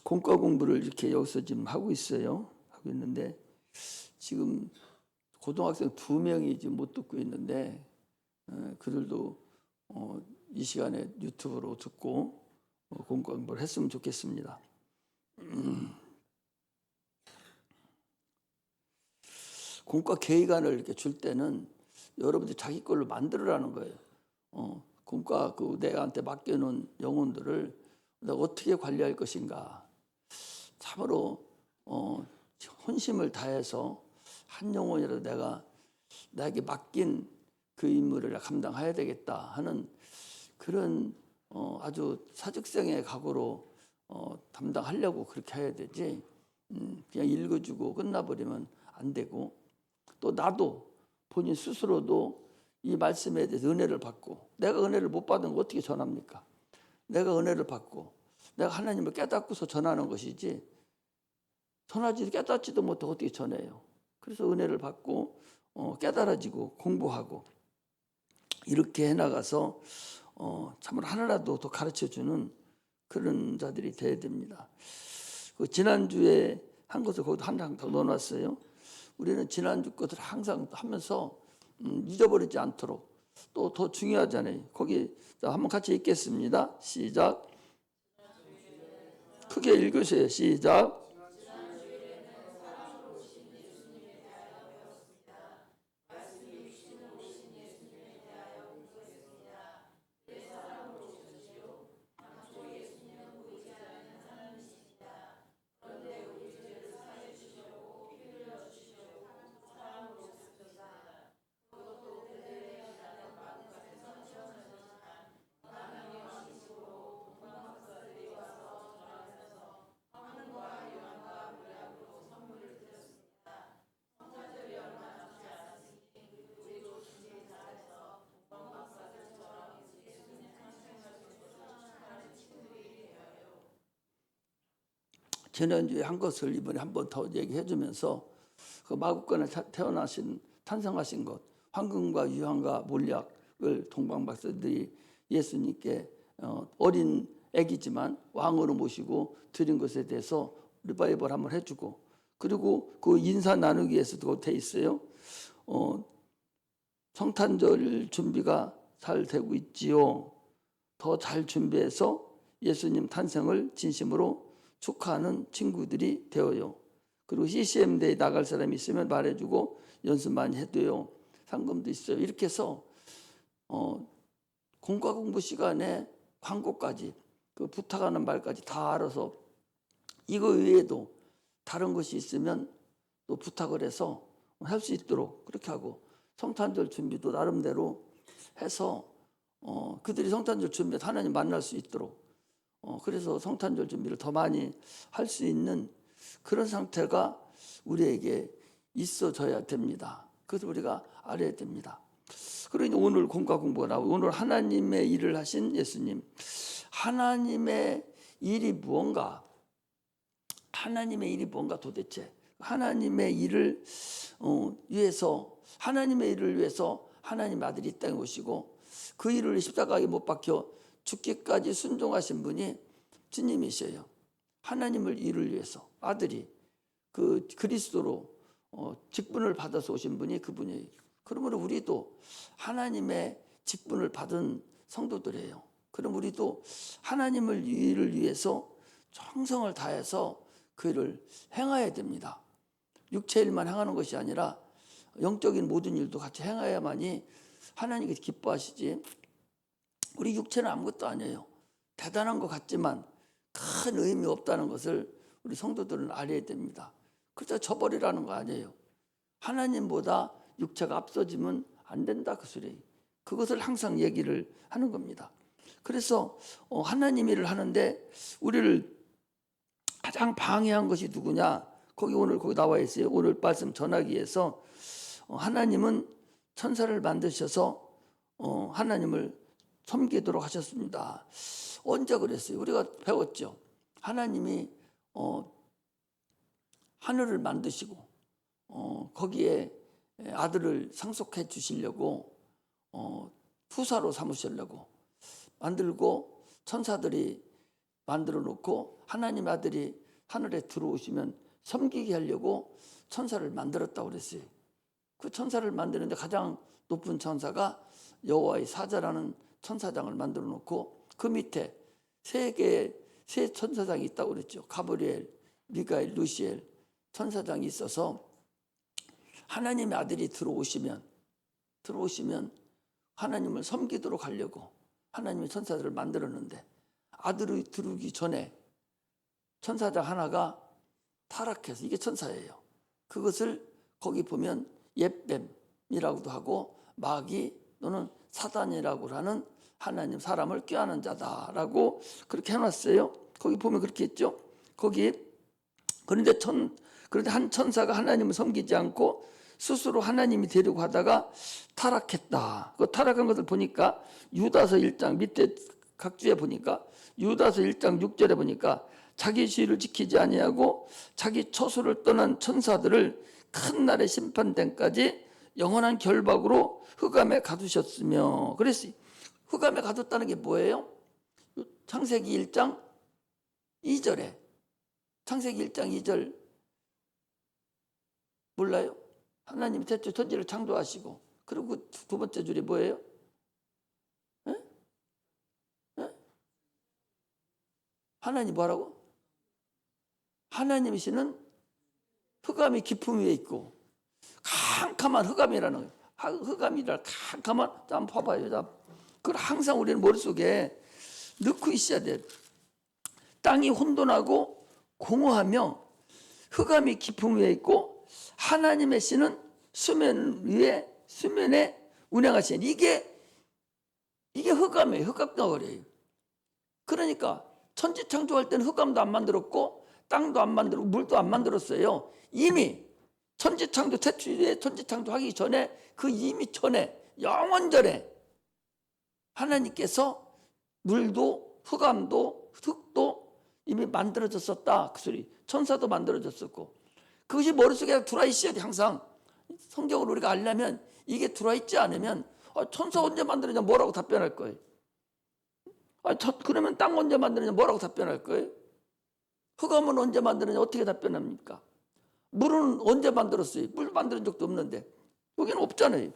공과 공부를 이렇게 여기서 지금 하고 있어요. 하고 있는데 지금 고등학생 2명이 지금 못 듣고 있는데 그들도 이 시간에 유튜브로 듣고 공과 공부를 했으면 좋겠습니다. 공과 계획안을 이렇게 줄 때는 여러분들이 자기 걸로 만들으라는 거예요. 공과 내가한테 맡겨놓은 영혼들을 내가 어떻게 관리할 것인가. 참으로 혼심을 다해서 한 영혼이라도 나에게 맡긴 그 임무를 감당해야 되겠다 하는 그런 아주 사직생의 각오로 담당하려고 그렇게 해야 되지, 그냥 읽어주고 끝나버리면 안 되고, 또 나도 본인 스스로도 이 말씀에 대해서 은혜를 받고, 내가 은혜를 못 받은 거 어떻게 전합니까? 내가 은혜를 받고 내가 하나님을 깨닫고서 전하는 것이지, 전하지 깨닫지도 못하고 어떻게 전해요? 그래서 은혜를 받고 깨달아지고 공부하고 이렇게 해나가서 참으로 하나라도 더 가르쳐주는 그런 자들이 돼야 됩니다. 지난주에 한 것을 거기도 한 장 더 넣어놨어요. 우리는 지난주 것을 항상 하면서 잊어버리지 않도록, 또 더 중요하잖아요. 거기 한번 같이 읽겠습니다. 시작. 크게 읽으세요. 시작. 지난주에 한 것을 이번에 한 번 더 얘기해 주면서 그 마국간에 탄생하신 것, 황금과 유황과 몰약을 동방박사들이 예수님께 어린 애기지만 왕으로 모시고 드린 것에 대해서 리바이벌 한번 해주고, 그리고 그 인사 나누기에서도 돼 있어요. 성탄절 준비가 잘 되고 있지요. 더 잘 준비해서 예수님 탄생을 진심으로 축하하는 친구들이 되어요. 그리고 CCM대에 나갈 사람이 있으면 말해주고 연습 많이 해도요. 상금도 있어요. 이렇게 해서 공과 공부 시간에 광고까지, 그 부탁하는 말까지 다 알아서, 이거 외에도 다른 것이 있으면 또 부탁을 해서 할 수 있도록 그렇게 하고, 성탄절 준비도 나름대로 해서 그들이 성탄절 준비해 하나님 만날 수 있도록, 그래서 성탄절 준비를 더 많이 할 수 있는 그런 상태가 우리에게 있어져야 됩니다. 그래서 우리가 알아야 됩니다. 그러니 오늘 공과 공부가 나오고, 오늘 하나님의 일을 하신 예수님, 하나님의 일이 무언가, 하나님의 일이 뭔가 도대체, 하나님의 일을 위해서, 하나님의 일을 위해서 하나님 아들이 이 땅에 오시고 그 일을 십자가에 못 박혀 죽기까지 순종하신 분이 주님이셔요. 하나님을 일을 위해서 아들이 그 그리스도로 직분을 받아서 오신 분이 그분이에요. 그러므로 우리도 하나님의 직분을 받은 성도들이에요. 그럼 우리도 하나님을 일을 위해서 정성을 다해서 그 일을 행해야 됩니다. 육체 일만 행하는 것이 아니라 영적인 모든 일도 같이 행해야만이 하나님께서 기뻐하시지, 우리 육체는 아무것도 아니에요. 대단한 것 같지만 큰 의미 없다는 것을 우리 성도들은 알아야 됩니다. 그래서 저버리라는 거 아니에요. 하나님보다 육체가 앞서지면 안 된다, 그 소리. 그것을 항상 얘기를 하는 겁니다. 그래서 하나님 일을 하는데 우리를 가장 방해한 것이 누구냐? 오늘 거기 나와 있어요. 오늘 말씀 전하기 위해서 하나님은 천사를 만드셔서 하나님을 섬기도록 하셨습니다. 언제 그랬어요? 우리가 배웠죠. 하나님이 하늘을 만드시고 거기에 아들을 상속해 주시려고 후사로 삼으시려고 만들고, 천사들이 만들어 놓고 하나님 아들이 하늘에 들어오시면 섬기게 하려고 천사를 만들었다고 그랬어요. 그 천사를 만드는데 가장 높은 천사가 여호와의 사자라는 천사장을 만들어 놓고 그 밑에 세 천사장이 있다고 그랬죠. 가브리엘, 미가엘, 루시엘 천사장이 있어서 하나님의 아들이 들어오시면 하나님을 섬기도록 하려고 하나님의 천사들을 만들었는데 아들이 들어오기 전에 천사장 하나가 타락해서, 이게 천사예요. 그것을 거기 보면 옅뱀이라고도 하고 마귀 또는 사단이라고 하는 하나님 사람을 꾀하는 자다라고 그렇게 해놨어요. 거기 보면 그렇게 했죠. 거기 그런데 한 천사가 하나님을 섬기지 않고 스스로 하나님이 되려고 하다가 타락했다. 그 타락한 것을 보니까 유다서 1장 밑에 각주에 보니까 유다서 1장 6절에 보니까 자기 지위를 지키지 아니하고 자기 처소를 떠난 천사들을 큰 날의 심판대까지 영원한 결박으로 흑암에 가두셨으며, 그랬어요. 흑암에 가뒀다는 게 뭐예요? 창세기 1장 2절에 창세기 1장 2절 몰라요? 하나님이 태초 천지를 창조하시고 그리고 그 두 번째 줄이 뭐예요? 에? 에? 하나님 뭐라고? 하나님이시는 흑암이 깊음 위에 있고 캄캄한 흑암이라는 거예요. 흑암이라 캄캄한, 한번 봐봐요. 그걸 항상 우리는 머릿속에 넣고 있어야 돼요. 땅이 혼돈하고 공허하며 흑암이 깊음 위에 있고 하나님의 씨는 수면에 운행하시는, 이게 흑암이에요. 흑암덩어리예요. 그러니까 천지 창조할 때는 흑암도 안 만들었고 땅도 안 만들고 물도 안 만들었어요. 이미 천지창조, 태초에 천지창조하기 전에 그 이미 전에 영원 전에 하나님께서 물도 흑암도 흙도 이미 만들어졌었다. 그 소리. 천사도 만들어졌었고 그것이 머릿속에 들어와 있어야 돼. 항상 성경을 우리가 알려면 이게 들어와 있지 않으면 천사 언제 만들었냐 뭐라고 답변할 거예요. 그러면 땅 언제 만들었냐 뭐라고 답변할 거예요. 흑암은 언제 만들었냐 어떻게 답변합니까? 물은 언제 만들었어요? 물 만든 적도 없는데 여기는 없잖아요.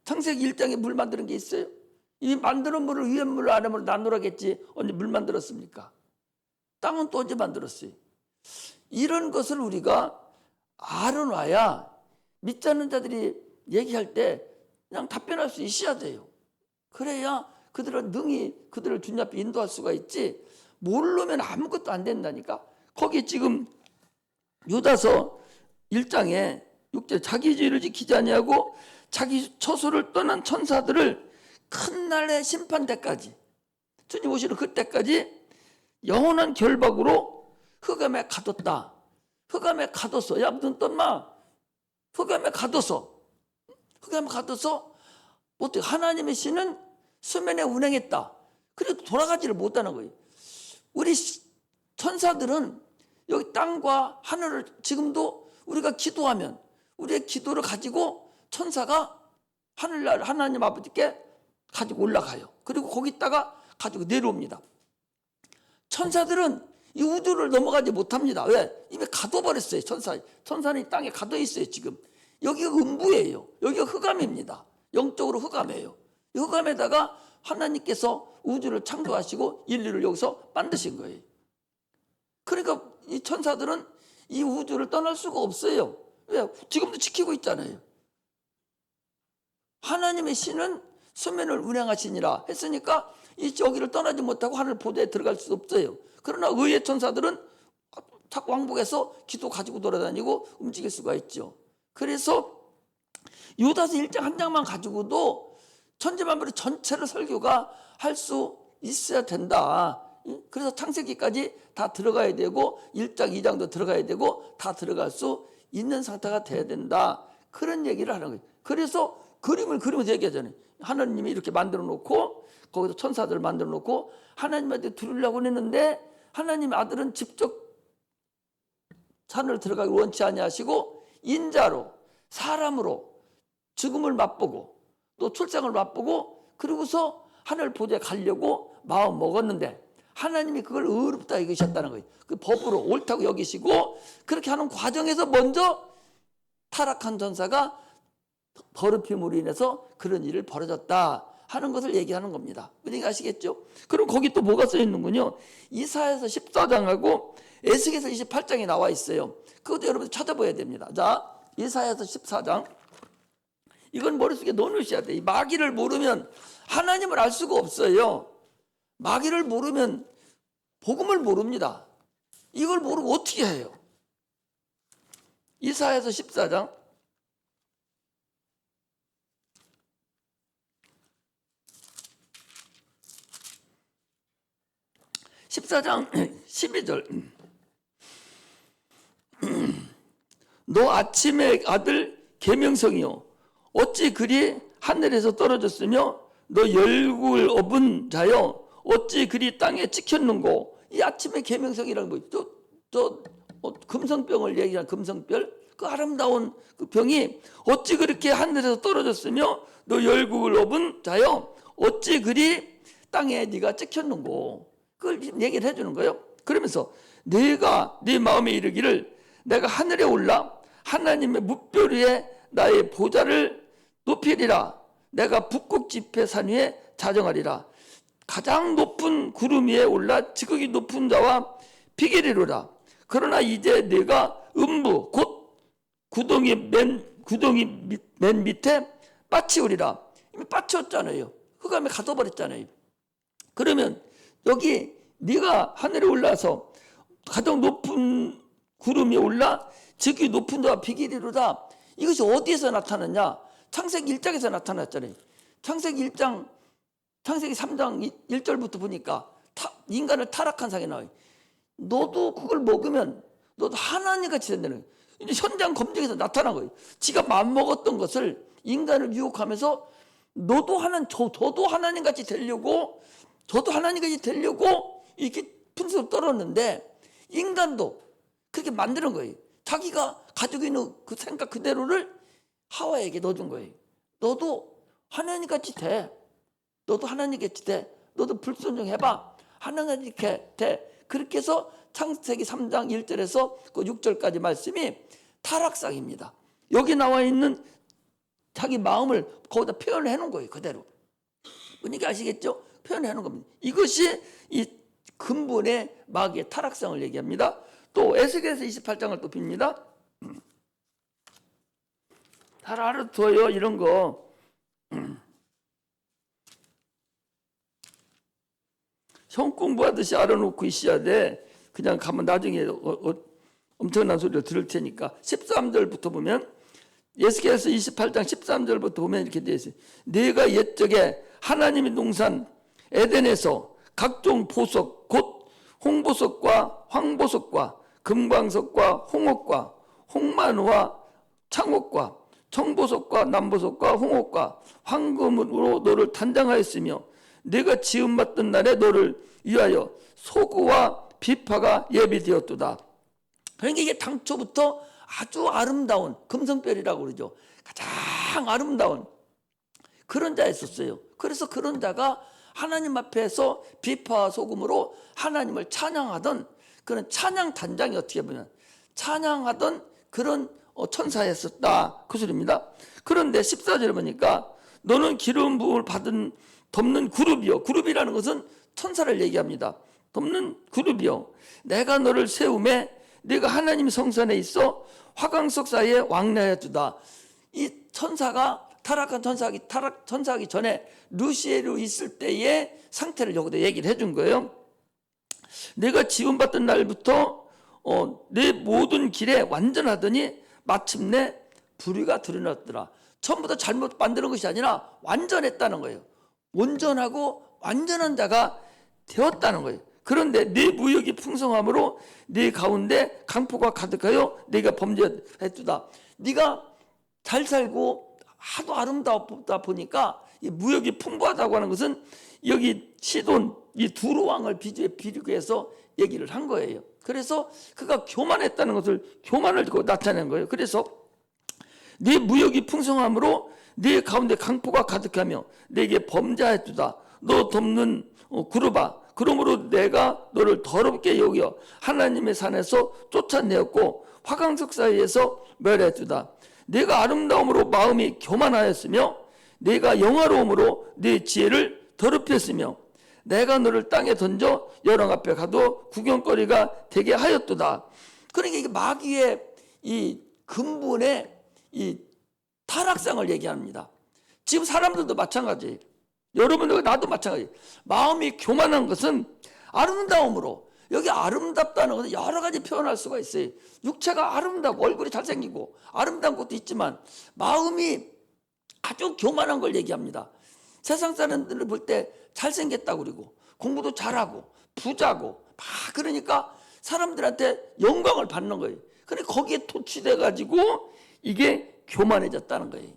창세기 1장에 물 만드는 게 있어요? 이 만드는 물을 위에 물 아래 물 나누라겠지 언제 물 만들었습니까? 땅은 또 언제 만들었어요? 이런 것을 우리가 알아놔야 믿지 않는 자들이 얘기할 때 그냥 답변할 수 있어야 돼요. 그래야 그들은 능히 그들을 주님 앞에 인도할 수가 있지, 모르면 아무것도 안 된다니까. 거기 지금 유다서 1장에 6절 자기 죄를 지키지 아니하고 자기 처소를 떠난 천사들을 큰 날의 심판대까지, 주님 오시는 그때까지 영원한 결박으로 흑암에 가뒀다. 흑암에 가둬서, 야 무슨 떴마? 흑암에 가둬서 어떻게 하나님의 신은 수면에 운행했다. 그래도 돌아가지를 못하는 거예요. 우리 천사들은 여기 땅과 하늘을 지금도 우리가 기도하면 우리의 기도를 가지고 천사가 하늘날 하나님 아버지께 가지고 올라가요. 그리고 거기다가 가지고 내려옵니다. 천사들은 이 우주를 넘어가지 못합니다. 왜? 이미 가둬버렸어요. 천사는 이 땅에 가둬 있어요. 지금 여기가 음부예요. 여기가 흑암입니다. 영적으로 흑암이에요. 이 흑암에다가 하나님께서 우주를 창조하시고 인류를 여기서 만드신 거예요. 그러니까 이 천사들은 이 우주를 떠날 수가 없어요. 왜? 지금도 지키고 있잖아요. 하나님의 신은 수면을 운행하시니라 했으니까 이 여기를 떠나지 못하고 하늘 보좌에 들어갈 수 없어요. 그러나 의의 천사들은 자꾸 왕복해서 기도 가지고 돌아다니고 움직일 수가 있죠. 그래서 유다서 1장 한 장만 가지고도 천지만물의 전체를 설교가 할 수 있어야 된다. 그래서 창세기까지 다 들어가야 되고 1장 2장도 들어가야 되고 다 들어갈 수 있는 상태가 돼야 된다. 그런 얘기를 하는 거예요. 그래서 그림을 그리면서 얘기하잖아요. 하나님이 이렇게 만들어 놓고 거기서 천사들을 만들어 놓고 하나님한테 들으려고 했는데 하나님의 아들은 직접 산을 들어가기 원치 아니하시고 인자로 사람으로 죽음을 맛보고 또 출생을 맛보고 그러고서 하늘 보좌에 가려고 마음 먹었는데 하나님이 그걸 의롭다 여기셨다는 거예요. 그 법으로 옳다고 여기시고 그렇게 하는 과정에서 먼저 타락한 전사가 더럽힘으로 인해서 그런 일을 벌어졌다 하는 것을 얘기하는 겁니다. 그러니까 아시겠죠? 그럼 거기 또 뭐가 써 있는군요. 이사야서 14장하고 에스겔서 28장이 나와 있어요. 그것도 여러분 찾아봐야 됩니다. 자, 이사야서 14장. 이건 머릿속에 넣어놓으셔야 돼. 이 마귀를 모르면 하나님을 알 수가 없어요. 마귀를 모르면 복음을 모릅니다. 이걸 모르고 어떻게 해요? 이사야서 14장 14장 12절. 너 아침의 아들 계명성이요 어찌 그리 하늘에서 떨어졌으며 너 열국을 업은 자여 어찌 그리 땅에 찍혔는고. 이 아침의 계명성이라는 거, 금성병을 얘기한 금성별, 그 아름다운 그 병이 어찌 그렇게 하늘에서 떨어졌으며 너 열국을 업은 자여 어찌 그리 땅에 네가 찍혔는고. 그걸 얘기를 해주는 거예요. 그러면서 네가 네 마음에 이르기를 내가 하늘에 올라 하나님의 뭇별 위에 나의 보좌를 높이리라. 내가 북극 지폐 산 위에 자정하리라. 가장 높은 구름 위에 올라 지극히 높은 자와 비결이로라. 그러나 이제 내가 음부 곧 구덩이 맨 밑에 빠치우리라. 이미 빠치웠잖아요. 흑암에 가둬버렸잖아요. 그러면 여기 네가 하늘에 올라서 가장 높은 구름이 올라 지극히 높은 자와 비길이로다. 이것이 어디에서 나타났냐? 창세기 1장에서 나타났잖아요. 창세기 3장 1절부터 보니까 인간을 타락한 상에 나와요. 너도 그걸 먹으면 너도 하나님같이 된다는 거예요. 이제 현장 검증에서 나타난 거예요. 지가 맘먹었던 것을 인간을 유혹하면서 저도 하나님같이 되려고 이렇게 분수를 떨었는데 인간도 그렇게 만드는 거예요. 자기가 가지고 있는 그 생각 그대로를 하와에게 넣어준 거예요. 너도 하나님같이 돼. 너도 불순종해봐. 하나님같이 돼. 그렇게 해서 창세기 3장 1절에서 그 6절까지 말씀이 타락상입니다. 여기 나와 있는 자기 마음을 거기다 표현을 해놓은 거예요. 그대로. 그러니까 아시겠죠? 표현해 놓은 겁니다. 이것이 이 근본의 마귀의 타락성을 얘기합니다. 또 에스겔서 28장을 또 빕니다. 잘 알아둬요. 이런 거. 형 공부하듯이 알아놓고 있어야 돼. 그냥 가면 나중에 엄청난 소리를 들을 테니까. 13절부터 보면 에스겔서 28장 13절부터 보면 이렇게 되어 있어요. 네가 옛적에 하나님의 동산 에덴에서 각종 보석 곧 홍보석과 황보석과 금광석과 홍옥과 홍마누와 창옥과 청보석과 남보석과 홍옥과 황금으로 너를 단장하였으며 네가 지음받던 날에 너를 위하여 소구와 비파가 예비되었도다. 그러니까 이게 당초부터 아주 아름다운 금성별이라고 그러죠. 가장 아름다운 그런 자였었어요. 그래서 그런 자가 하나님 앞에서 비파와 소금으로 하나님을 찬양하던 그런 찬양 단장이 어떻게 보면 찬양하던 그런 천사였었다. 그 소리입니다. 그런데 14절에 보니까 너는 기름 부음을 받은 덮는 그룹이요. 그룹이라는 것은 천사를 얘기합니다. 덮는 그룹이요. 내가 너를 세움에 네가 하나님 성산에 있어 화강석 사이에 왕래하였도다. 이 천사가 타락한 천사하기 전에 루시에로 있을 때의 상태를 여기다 얘기를 해준 거예요. 내가 지원받던 날부터 내 모든 길에 완전하더니 마침내 불의가 드러났더라. 처음부터 잘못 만드는 것이 아니라 완전했다는 거예요. 온전하고 완전한 자가 되었다는 거예요. 그런데 네 무역이 풍성함으로 네 가운데 강포가 가득하여 네가 범죄했도다. 네가 잘 살고 하도 아름다웠다 보니까 이 무역이 풍부하다고 하는 것은 여기 시돈 이 두루 왕을 비교해서 얘기를 한 거예요. 그래서 그가 교만했다는 것을 교만을 나타낸 거예요. 그래서 네 무역이 풍성함으로 네 가운데 강포가 가득하며 네게 범죄하였도다. 너 돕는 구르바. 그러므로 내가 너를 더럽게 여겨 하나님의 산에서 쫓아내었고 화강석 사이에서 멸해두다. 내가 아름다움으로 마음이 교만하였으며 내가 영화로움으로 네 지혜를 더럽혔으며 내가 너를 땅에 던져 여러 앞에 가도 구경거리가 되게 하였도다. 그러니까 이게 마귀의 이 근본의 이 타락상을 얘기합니다. 지금 사람들도 마찬가지예요. 여러분들 나도 마찬가지. 마음이 교만한 것은 아름다움으로, 여기 아름답다는 것은 여러 가지 표현할 수가 있어요. 육체가 아름답고 얼굴이 잘생기고 아름다운 것도 있지만 마음이 아주 교만한 걸 얘기합니다. 세상 사람들을 볼 때 잘생겼다고 그러고 공부도 잘하고 부자고 막 그러니까 사람들한테 영광을 받는 거예요. 그러니까 거기에 토취돼 가지고 이게 교만해졌다는 거예요.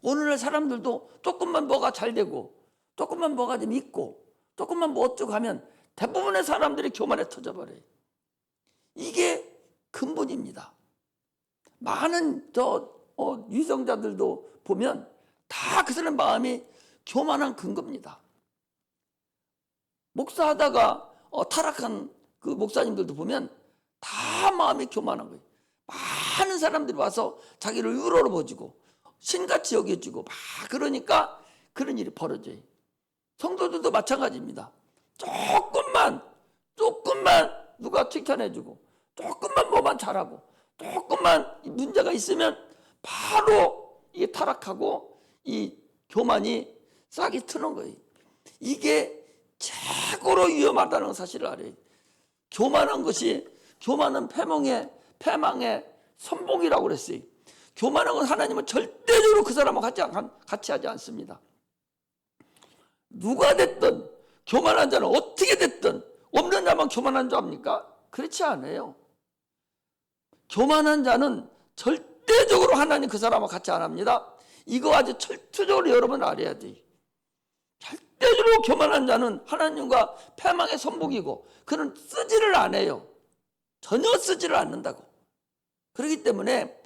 오늘날 사람들도 조금만 뭐가 잘 되고 조금만 뭐가 좀 있고 조금만 뭐 어쩌고 하면 대부분의 사람들이 교만에 터져버려요. 이게 근본입니다. 많은 위성자들도 보면 다 그 사람 마음이 교만한 근거입니다. 목사하다가 타락한 그 목사님들도 보면 다 마음이 교만한 거예요. 많은 사람들이 와서 자기를 의로로 보지고 신같이 여겨주고 막 그러니까 그런 일이 벌어져요. 성도들도 마찬가지입니다. 조금만 누가 칭찬해주고 조금만 뭐만 잘하고 조금만 문제가 있으면 바로 이게 타락하고 이 교만이 싹이 트는 거예요. 이게 최고로 위험하다는 사실을 알아요. 교만한 것이, 교만은 패망의 선봉이라고 그랬어요. 교만한 건 하나님은 절대적으로 그 사람과 같이 하지 않습니다. 누가 됐든 교만한 자는 어떻게 됐든 없는 자만 교만한 줄 압니까? 그렇지 않아요. 교만한 자는 절대적으로 하나님 그 사람과 같이 안 합니다. 이거 아주 철저적으로 여러분 알아야 돼요. 절대적으로 교만한 자는 하나님과 패망의 선봉이고 그는 쓰지를 않아요. 전혀 쓰지를 않는다고. 그렇기 때문에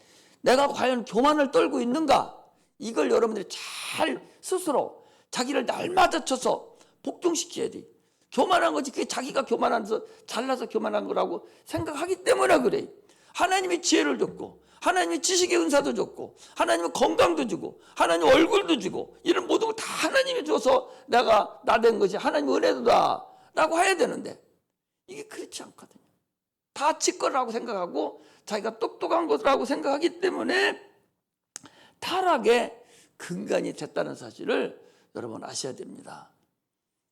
내가 과연 교만을 떨고 있는가? 이걸 여러분들이 잘 스스로 자기를 날마다 쳐서 복종시켜야 돼. 교만한 거지 그게 자기가 교만해서 잘나서 교만한 거라고 생각하기 때문에 그래. 하나님이 지혜를 줬고 하나님이 지식의 은사도 줬고 하나님이 건강도 주고 하나님 얼굴도 주고 이런 모든 걸 다 하나님이 줘서 내가 나된 것이 하나님의 은혜도다 라고 해야 되는데 이게 그렇지 않거든요. 다 지 거라고 생각하고 자기가 똑똑한 것이라고 생각하기 때문에 타락의 근간이 됐다는 사실을 여러분 아셔야 됩니다.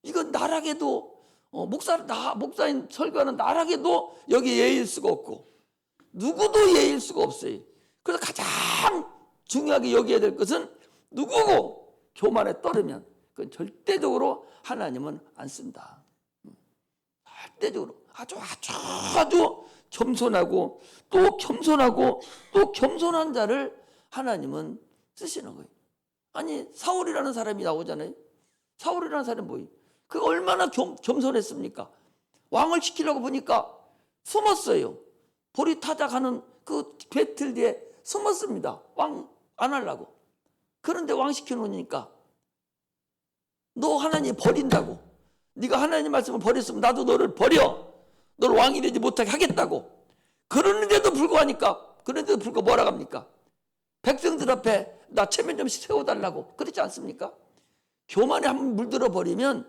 이건 나락에도 목사인 설교하는 나락에도 여기 예일 수가 없고 누구도 예일 수가 없어요. 그래서 가장 중요하게 여겨야 될 것은 누구고 교만에 떨으면 그건 절대적으로 하나님은 안 쓴다. 절대적으로 아주 겸손하고 또 겸손한 자를 하나님은 쓰시는 거예요. 아니 사울이라는 사람이 나오잖아요. 사울이라는 사람이 뭐예요? 그 얼마나 겸손했습니까? 왕을 시키려고 보니까 숨었어요. 보리 타작하는 그 배틀 뒤에 숨었습니다. 왕 안 하려고. 그런데 왕 시켜놓으니까 너 하나님 버린다고. 네가 하나님 말씀을 버렸으면 나도 너를 버려. 너를 왕이 되지 못하게 하겠다고. 그러는데도 불구하고 뭐라 합니까? 백성들 앞에 나 체면 좀 세워달라고. 그렇지 않습니까? 교만에 한번 물들어 버리면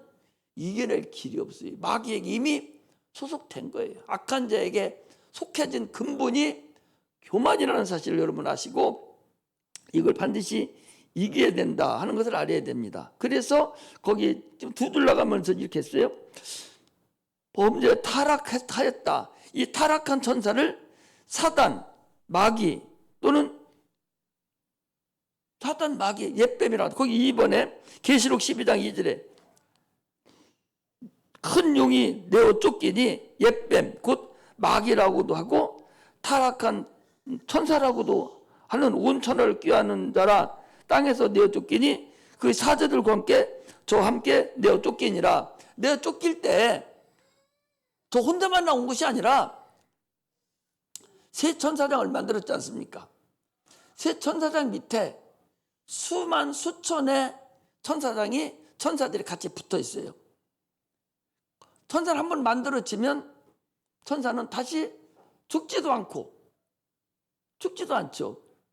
이겨낼 길이 없어요. 마귀에게 이미 소속된 거예요. 악한 자에게 속해진 근본이 교만이라는 사실을 여러분 아시고 이걸 반드시 이겨야 된다 하는 것을 알아야 됩니다. 그래서 거기 좀 두들러가면서 이렇게 했어요. 범죄에 타락하였다. 이 타락한 천사를 사단, 마귀 또는 사단, 마귀, 옅뱀이라고 거기 2번에 계시록 12장 2절에 큰 용이 내어 쫓기니 옅뱀 곧 마귀라고도 하고 타락한 천사라고도 하는 온 천하를 꾀하는 자라 땅에서 내어 쫓기니 그 사제들과 함께 저와 함께 내어 쫓기니라. 내어 쫓길 때 저 혼자만 나온 것이 아니라 세 천사장을 만들었지 않습니까? 세 천사장 밑에 수천의 천사장이 천사들이 같이 붙어 있어요. 천사를 한번 만들어지면 천사는 다시 죽지도 않죠.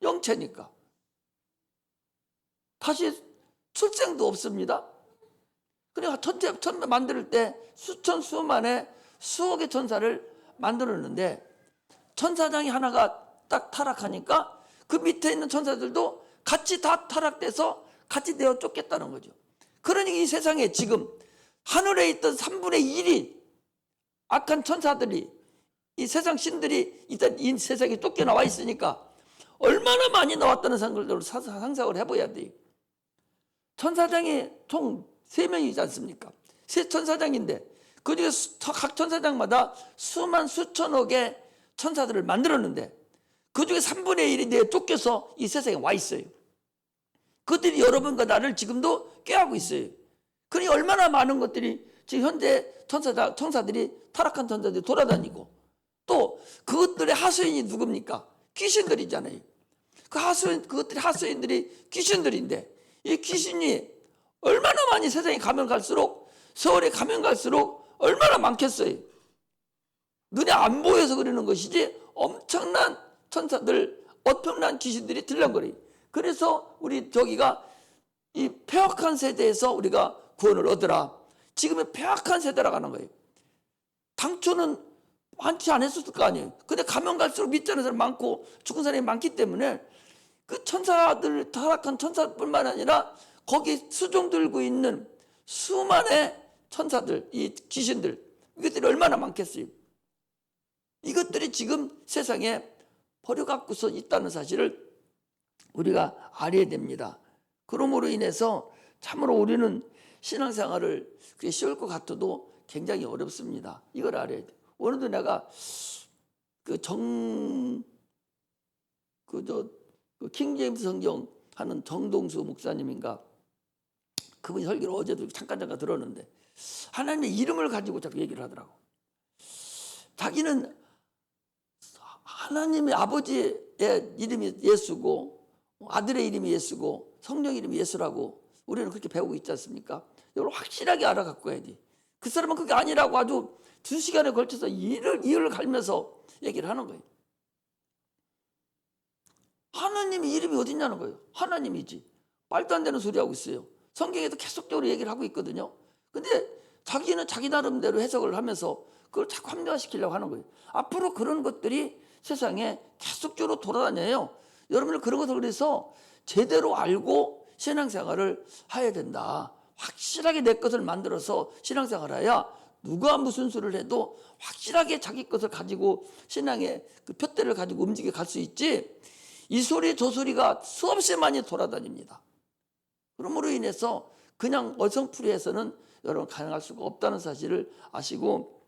영체니까. 다시 출생도 없습니다. 그러니까 천사 만들 때 수천 수만의 수억의 천사를 만들었는데 천사장이 하나가 딱 타락하니까 그 밑에 있는 천사들도 같이 다 타락돼서 같이 내어 쫓겠다는 거죠. 그러니 이 세상에 지금 하늘에 있던 3분의 1이 악한 천사들이, 이 세상 신들이 일단 이 세상에 쫓겨나와 있으니까 얼마나 많이 나왔다는 생각을 상상을 해봐야 돼요. 천사장이 총 3명이지 않습니까? 세 천사장인데 그중에 각 천사장마다 수만 수천억의 천사들을 만들었는데 그중에 3분의 1이 내에 쫓겨서 이 세상에 와 있어요. 그들이 여러분과 나를 지금도 꾀하고 있어요. 그러니 얼마나 많은 것들이 지금 현재 천사들이 타락한 천사들이 돌아다니고 또 그것들의 하수인이 누굽니까? 귀신들이잖아요. 그것들이 하수인들이 귀신들인데 이 귀신이 얼마나 많이 세상에 가면 갈수록 세월에 가면 갈수록 얼마나 많겠어요. 눈에 안 보여서 그러는 것이지 엄청난 천사들, 엄청난 귀신들이 들락거려요. 그래서 우리 저기가 이 폐악한 세대에서 우리가 구원을 얻으라. 지금은 폐악한 세대라고 하는 거예요. 당초는 많지 않았을 거 아니에요. 근데 가면 갈수록 믿지 않는 사람이 많고 죽은 사람이 많기 때문에 그 천사들, 타락한 천사뿐만 아니라 거기 수종 들고 있는 수만의 천사들, 이 귀신들, 이것들이 얼마나 많겠어요. 이것들이 지금 세상에 버려갖고서 있다는 사실을 우리가 알아야 됩니다. 그러므로 인해서 참으로 우리는 신앙생활을 그게 쉬울 것 같아도 굉장히 어렵습니다. 이걸 알아야 돼요. 오늘도 내가 킹제임스 성경 하는 정동수 목사님인가 그분이 설교를 어제도 잠깐 들었는데 하나님의 이름을 가지고 자꾸 얘기를 하더라고. 자기는 하나님의 아버지의 이름이 예수고 아들의 이름이 예수고 성령 이름이 예수라고 우리는 그렇게 배우고 있지 않습니까? 이걸 확실하게 알아갖고 해야 돼. 그 사람은 그게 아니라고 아주 2시간에 걸쳐서 이유를 갈면서 얘기를 하는 거예요. 하나님의 이름이 어딨냐는 거예요. 하나님이지. 말도 안 되는 소리 하고 있어요. 성경에도 계속적으로 얘기를 하고 있거든요. 근데 자기는 자기 나름대로 해석을 하면서 그걸 자꾸 합리화시키려고 하는 거예요. 앞으로 그런 것들이 세상에 계속적으로 돌아다녀요. 여러분들 그런 것을 그래서 제대로 알고 신앙생활을 해야 된다. 확실하게 내 것을 만들어서 신앙생활해야 누가 무슨 소리를 해도 확실하게 자기 것을 가지고 신앙의 그 표대를 가지고 움직여 갈 수 있지. 이 소리 저 소리가 수없이 많이 돌아다닙니다. 그러므로 인해서 그냥 어성풀이해서는 여러분 가능할 수가 없다는 사실을 아시고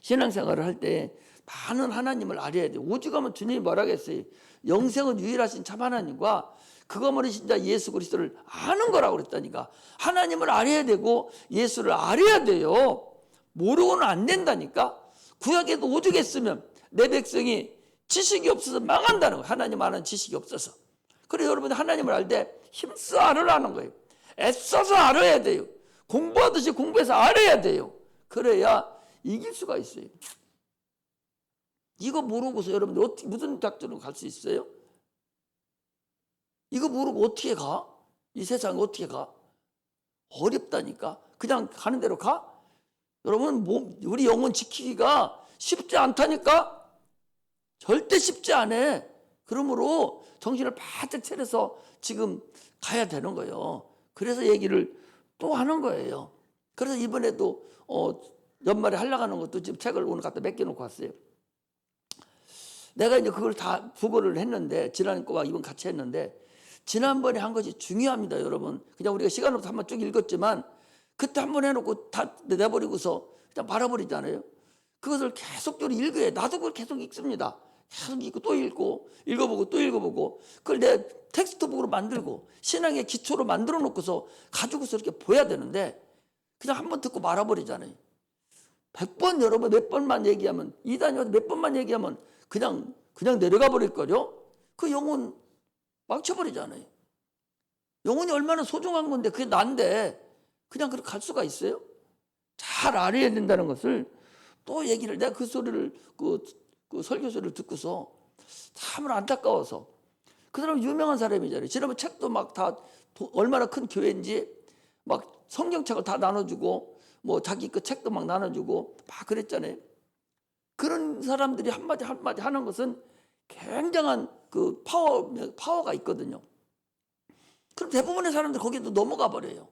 신앙생활을 할 때 많은 하나님을 알아야 돼요. 오죽하면 주님이 뭐라고 했어요? 영생은 유일하신 참 하나님과 그거 모르신 자 예수 그리스도를 아는 거라고 그랬다니까. 하나님을 알아야 되고 예수를 알아야 돼요. 모르고는 안 된다니까. 구약에도 오죽했으면 내 백성이 지식이 없어서 망한다는 거예요. 하나님 아는 지식이 없어서. 그래 여러분 하나님을 알 때 힘써 알으라는 거예요. 애써서 알아야 돼요. 공부하듯이 공부해서 알아야 돼요. 그래야 이길 수가 있어요. 이거 모르고서 여러분들 어떻게 무슨 작전으로 갈 수 있어요? 이거 모르고 어떻게 가? 이 세상에 어떻게 가? 어렵다니까. 그냥 가는 대로 가? 여러분 우리 영혼 지키기가 쉽지 않다니까. 절대 쉽지 않아. 그러므로 정신을 바짝 차려서 지금 가야 되는 거예요. 그래서 얘기를 또 하는 거예요. 그래서 이번에도 연말에 하려고 하는 것도 지금 책을 오늘 갖다 맡겨놓고 왔어요. 내가 이제 그걸 다 부고를 했는데 지난 거와 이번 같이 했는데 지난번에 한 것이 중요합니다, 여러분. 그냥 우리가 시간 없어서 한번 쭉 읽었지만 그때 한번 해놓고 다 내버리고서 그냥 말아버리잖아요. 그것을 계속적으로 읽어야 나도 그걸 계속 읽습니다. 계속 읽고 또 읽고 읽어보고 또 읽어보고 그걸 내 텍스트북으로 만들고 신앙의 기초로 만들어 놓고서 가지고서 이렇게 보야 되는데 그냥 한번 듣고 말아버리잖아요. 100번 여러분 몇 번만 얘기하면 이단이 몇 번만 얘기하면 그냥 내려가 버릴 거죠. 그 영혼 망쳐버리잖아요. 영혼이 얼마나 소중한 건데 그게 난데 그냥 그렇게 갈 수가 있어요? 잘 알아야 된다는 것을 또 얘기를, 내가 그 소리를 그 설교소리를 듣고서 참으로 안타까워서. 그 사람 유명한 사람이잖아요. 지난번 책도 막 다 얼마나 큰 교회인지 막 성경책을 다 나눠주고 뭐 자기 그 책도 막 나눠주고 막 그랬잖아요. 그런 사람들이 한마디 한마디 하는 것은 굉장한 그 파워가 있거든요. 그럼 대부분의 사람들 거기도 넘어가 버려요.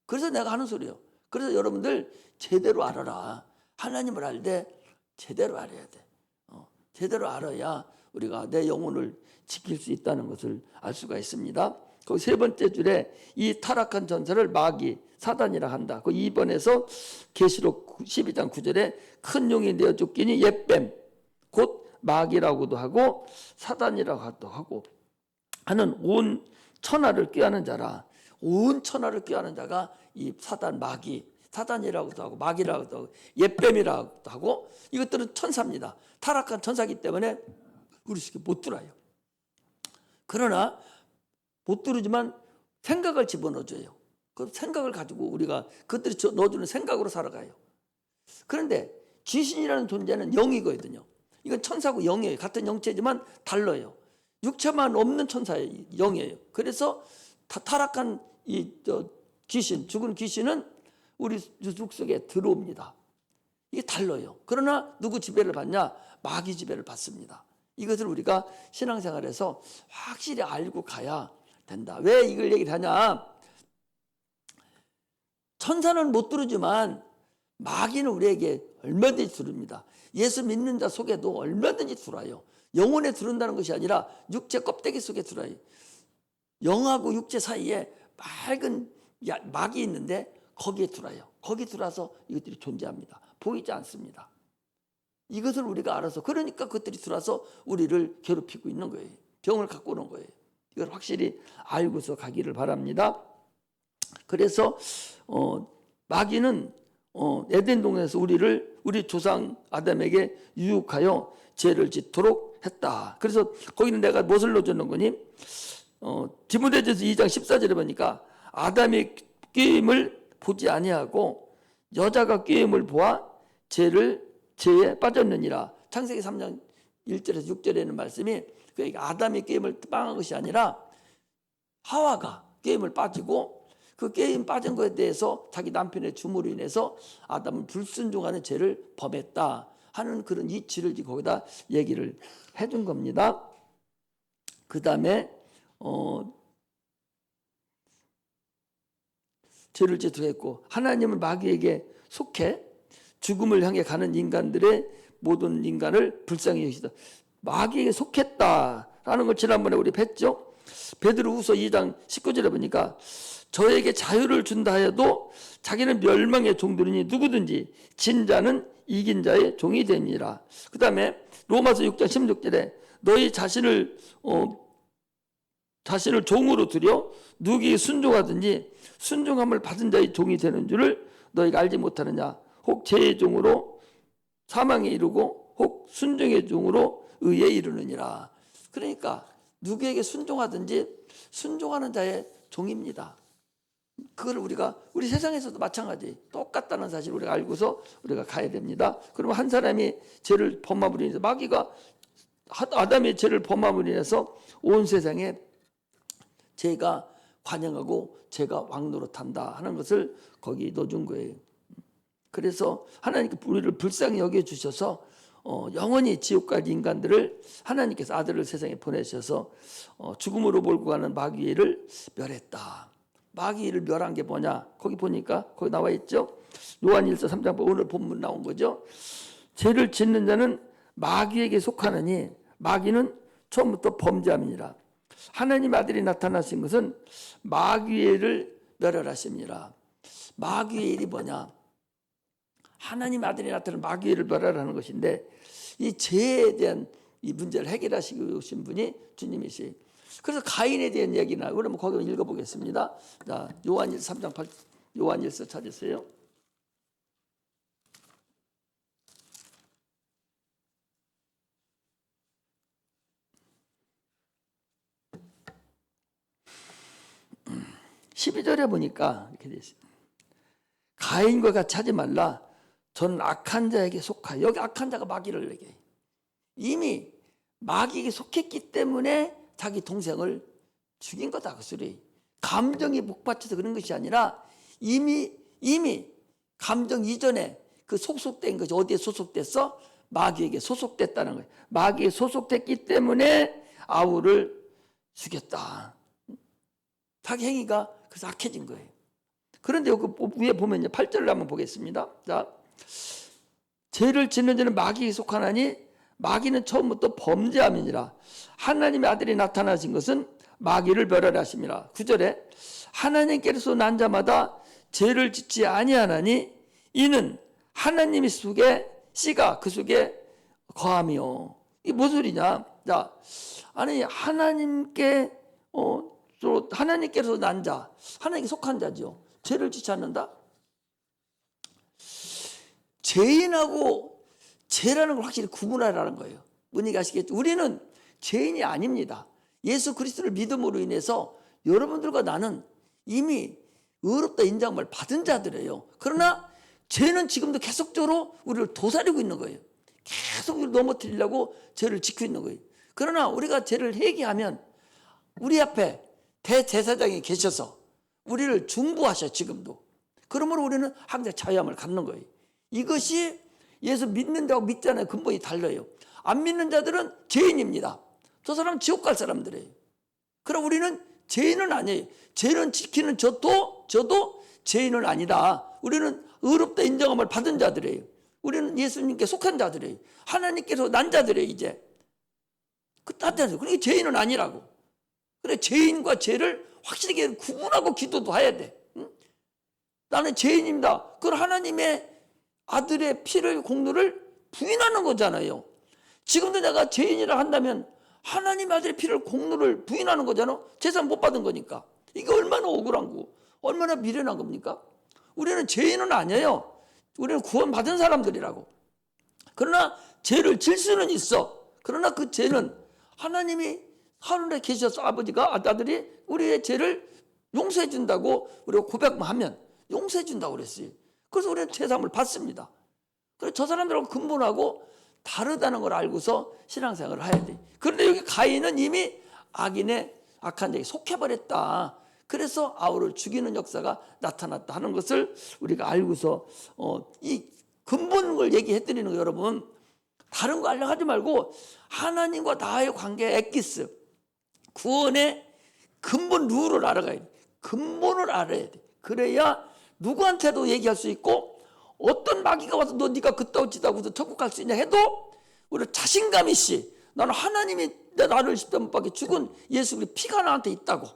그래서 내가 하는 소리예요. 그래서 여러분들 제대로 알아라. 하나님을 알 때 제대로 알아야 돼. 제대로 알아야 우리가 내 영혼을 지킬 수 있다는 것을 알 수가 있습니다. 그 세 번째 줄에 이 타락한 전사를 마귀, 사단이라 한다. 그 2번에서 계시록 12장 9절에 큰 용이 되어 쫓기니 옛뱀, 곧 마귀라고도 하고 사단이라고도 하고 하는 온 천하를 꾀하는 자라. 온 천하를 꾀하는 자가 이 사단, 마귀, 사단이라고도 하고 마귀라고도 하고 옛뱀이라고도 하고, 이것들은 천사입니다. 타락한 천사이기 때문에 우리 쉽게 못 들어요. 그러나 못 들으지만 생각을 집어넣어줘요. 그 생각을 가지고 우리가 그것들이 넣어주는 생각으로 살아가요. 그런데 귀신이라는 존재는 영이거든요. 이건 천사고 영이에요. 같은 영체지만 달라요. 육체만 없는 천사예요. 영이에요. 그래서 타락한 귀신, 죽은 귀신은 우리 육 속에 들어옵니다. 이게 달라요. 그러나 누구 지배를 받냐? 마귀 지배를 받습니다. 이것을 우리가 신앙생활에서 확실히 알고 가야 된다. 왜 이걸 얘기를 하냐? 천사는 못 들으지만 마귀는 우리에게 얼마든지 들읍니다. 예수 믿는 자 속에도 얼마든지 들어요. 영혼에 들은다는 것이 아니라 육체 껍데기 속에 들어요. 영하고 육체 사이에 맑은 막이 있는데 거기에 들어요. 거기 들어와서 이것들이 존재합니다. 보이지 않습니다. 이것을 우리가 알아서, 그러니까 그것들이 들어와서 우리를 괴롭히고 있는 거예요. 병을 갖고 오는 거예요. 이걸 확실히 알고서 가기를 바랍니다. 그래서 마귀는 에덴 동산에서 우리 조상 아담에게 유혹하여 죄를 짓도록 했다. 그래서 거기는 내가 무엇을 넣어주는 거니? 디모데전서 2장 14절에 보니까 아담의 꾀임을 보지 아니하고 여자가 꾀임을 보아 죄에 빠졌느니라. 창세기 3장 1절에서 6절에 있는 말씀이, 그러니까 아담이 꾀임을 빵한 것이 아니라 하와가 꾀임을 빠지고 그 꾀임 빠진 것에 대해서 자기 남편의 주무로 인해서 아담은 불순종하는 죄를 범했다 하는 그런 이치를 거기다 얘기를 해준 겁니다. 그 다음에 죄를 짓도했고 하나님은 마귀에게 속해 죽음을 향해 가는 인간들의 모든 인간을 불쌍히 여기시다. 마귀에게 속했다라는 걸 지난번에 우리 뵀죠. 베드로후서 2장 19절에 보니까 저에게 자유를 준다 하여도 자기는 멸망의 종들이니 누구든지 진 자는 이긴 자의 종이 되니라. 그 다음에 로마서 6장 16절에 너희 자신을 종으로 들여 누구에게 순종하든지 순종함을 받은 자의 종이 되는 줄을 너희가 알지 못하느냐. 혹 죄의 종으로 사망에 이르고 혹 순종의 종으로 의에 이르느니라. 그러니까 누구에게 순종하든지 순종하는 자의 종입니다. 그걸 우리 세상에서도 마찬가지 똑같다는 사실을 우리가 알고서 우리가 가야 됩니다. 그러면 한 사람이 죄를 범함으로 인해서, 마귀가 아담의 죄를 범함으로 인해서 온 세상에 죄가 관영하고 죄가 왕노릇한다 하는 것을 거기 넣어준 거예요. 그래서 하나님께 우리를 불쌍히 여겨주셔서 영원히 지옥 갈 인간들을 하나님께서 아들을 세상에 보내셔서 죽음으로 몰고 가는 마귀를 멸했다. 마귀를 멸한 게 뭐냐? 거기 보니까 거기 나와 있죠. 요한일서 3장 오늘 본문 나온 거죠. 죄를 짓는 자는 마귀에게 속하느니 마귀는 처음부터 범죄함이니라. 하나님 아들이 나타나신 것은 마귀를 멸하심이라. 마귀의 일이 뭐냐? 하나님 아들이 나타나는 마귀를 멸하라는 것인데, 이 죄에 대한 이 문제를 해결하시고 오신 분이 주님이시에요. 그래서 가인에 대한 얘기나, 그러면 거기 읽어보겠습니다. 자, 요한일서 3장 8, 요한일서 찾으세요. (12절에) 보니까 이렇게 되어 있습니다. 가인과 같이 하지 말라. 저는 악한 자에게 속하여. 여기 악한 자가 마귀를 얘기해. 이미 마귀에게 속했기 때문에 자기 동생을 죽인 거다 그 소리. 감정이 복받쳐서 그런 것이 아니라 이미 감정 이전에 그 소속된 것이 어디에 소속됐어? 마귀에게 소속됐다는 거예요. 마귀에 소속됐기 때문에 아우를 죽였다. 자기 행위가 그래서 악해진 거예요. 그런데 여기 위에 보면 8절을 한번 보겠습니다. 자, 죄를 짓는 자는 마귀에 속하나니 마귀는 처음부터 범죄함이니라. 하나님의 아들이 나타나신 것은 마귀를 멸하심이라. 9절에 하나님께서 난 자마다 죄를 짓지 아니하나니 이는 하나님의 속에 씨가 그 속에 거함이요. 이게 무슨 소리냐? 자, 아니 하나님께서 난 자, 하나님께 속한 자죠. 죄를 짓지 않는다. 죄인하고 죄라는 걸 확실히 구분하라는 거예요. 뭔지 아시겠죠? 우리는 죄인이 아닙니다. 예수 그리스도를 믿음으로 인해서 여러분들과 나는 이미 의롭다 인정을 받은 자들이에요. 그러나 죄는 지금도 계속적으로 우리를 도사리고 있는 거예요. 계속 우리를 넘어뜨리려고 죄를 짓고 있는 거예요. 그러나 우리가 죄를 회개하면 우리 앞에 대제사장이 계셔서 우리를 중보하셔 지금도. 그러므로 우리는 항상 자유함을 갖는 거예요. 이것이 예수 믿는 자하고 믿지 않는 근본이 달라요. 안 믿는 자들은 죄인입니다. 저 사람은 지옥 갈 사람들이에요. 그럼 우리는 죄인은 아니에요. 죄는 지키는 저도 죄인은 아니다. 우리는 의롭다 인정함을 받은 자들이에요. 우리는 예수님께 속한 자들이에요. 하나님께서 난 자들이에요. 이제 그러니까 죄인은 아니라고. 그래, 죄인과 죄를 확실하게 구분하고 기도도 해야 돼. 응? 나는 죄인입니다. 그걸 하나님의 아들의 피를 공로를 부인하는 거잖아요. 지금도 내가 죄인이라 한다면 하나님 아들의 피를 공로를 부인하는 거잖아. 재산 못 받은 거니까. 이게 얼마나 억울한 거, 얼마나 미련한 겁니까? 우리는 죄인은 아니에요. 우리는 구원받은 사람들이라고. 그러나 죄를 질 수는 있어. 그러나 그 죄는 하나님이 하늘에 계셔서 아버지가 아들이 우리의 죄를 용서해 준다고 우리가 고백만 하면 용서해 준다고 그랬어요. 그래서 우리는 죄사함을 받습니다. 그래서 저 사람들하고 근본하고 다르다는 걸 알고서 신앙생활을 해야 돼. 그런데 여기 가인은 이미 악한 자에게 속해버렸다. 그래서 아우를 죽이는 역사가 나타났다 하는 것을 우리가 알고서 이 근본을 얘기해드리는 거예요. 여러분, 다른 거 알려하지 말고 하나님과 나의 관계 엑기스, 구원의 근본 룰을 알아가야 돼. 근본을 알아야 돼. 그래야 누구한테도 얘기할 수 있고 어떤 마귀가 와서 네가 그따위 짓하고서 천국 갈 수 있냐 해도 우리 자신감 있이 나는 하나님이 나를 십자가 못 박혀 죽은 예수 그리스도의 피가 나한테 있다고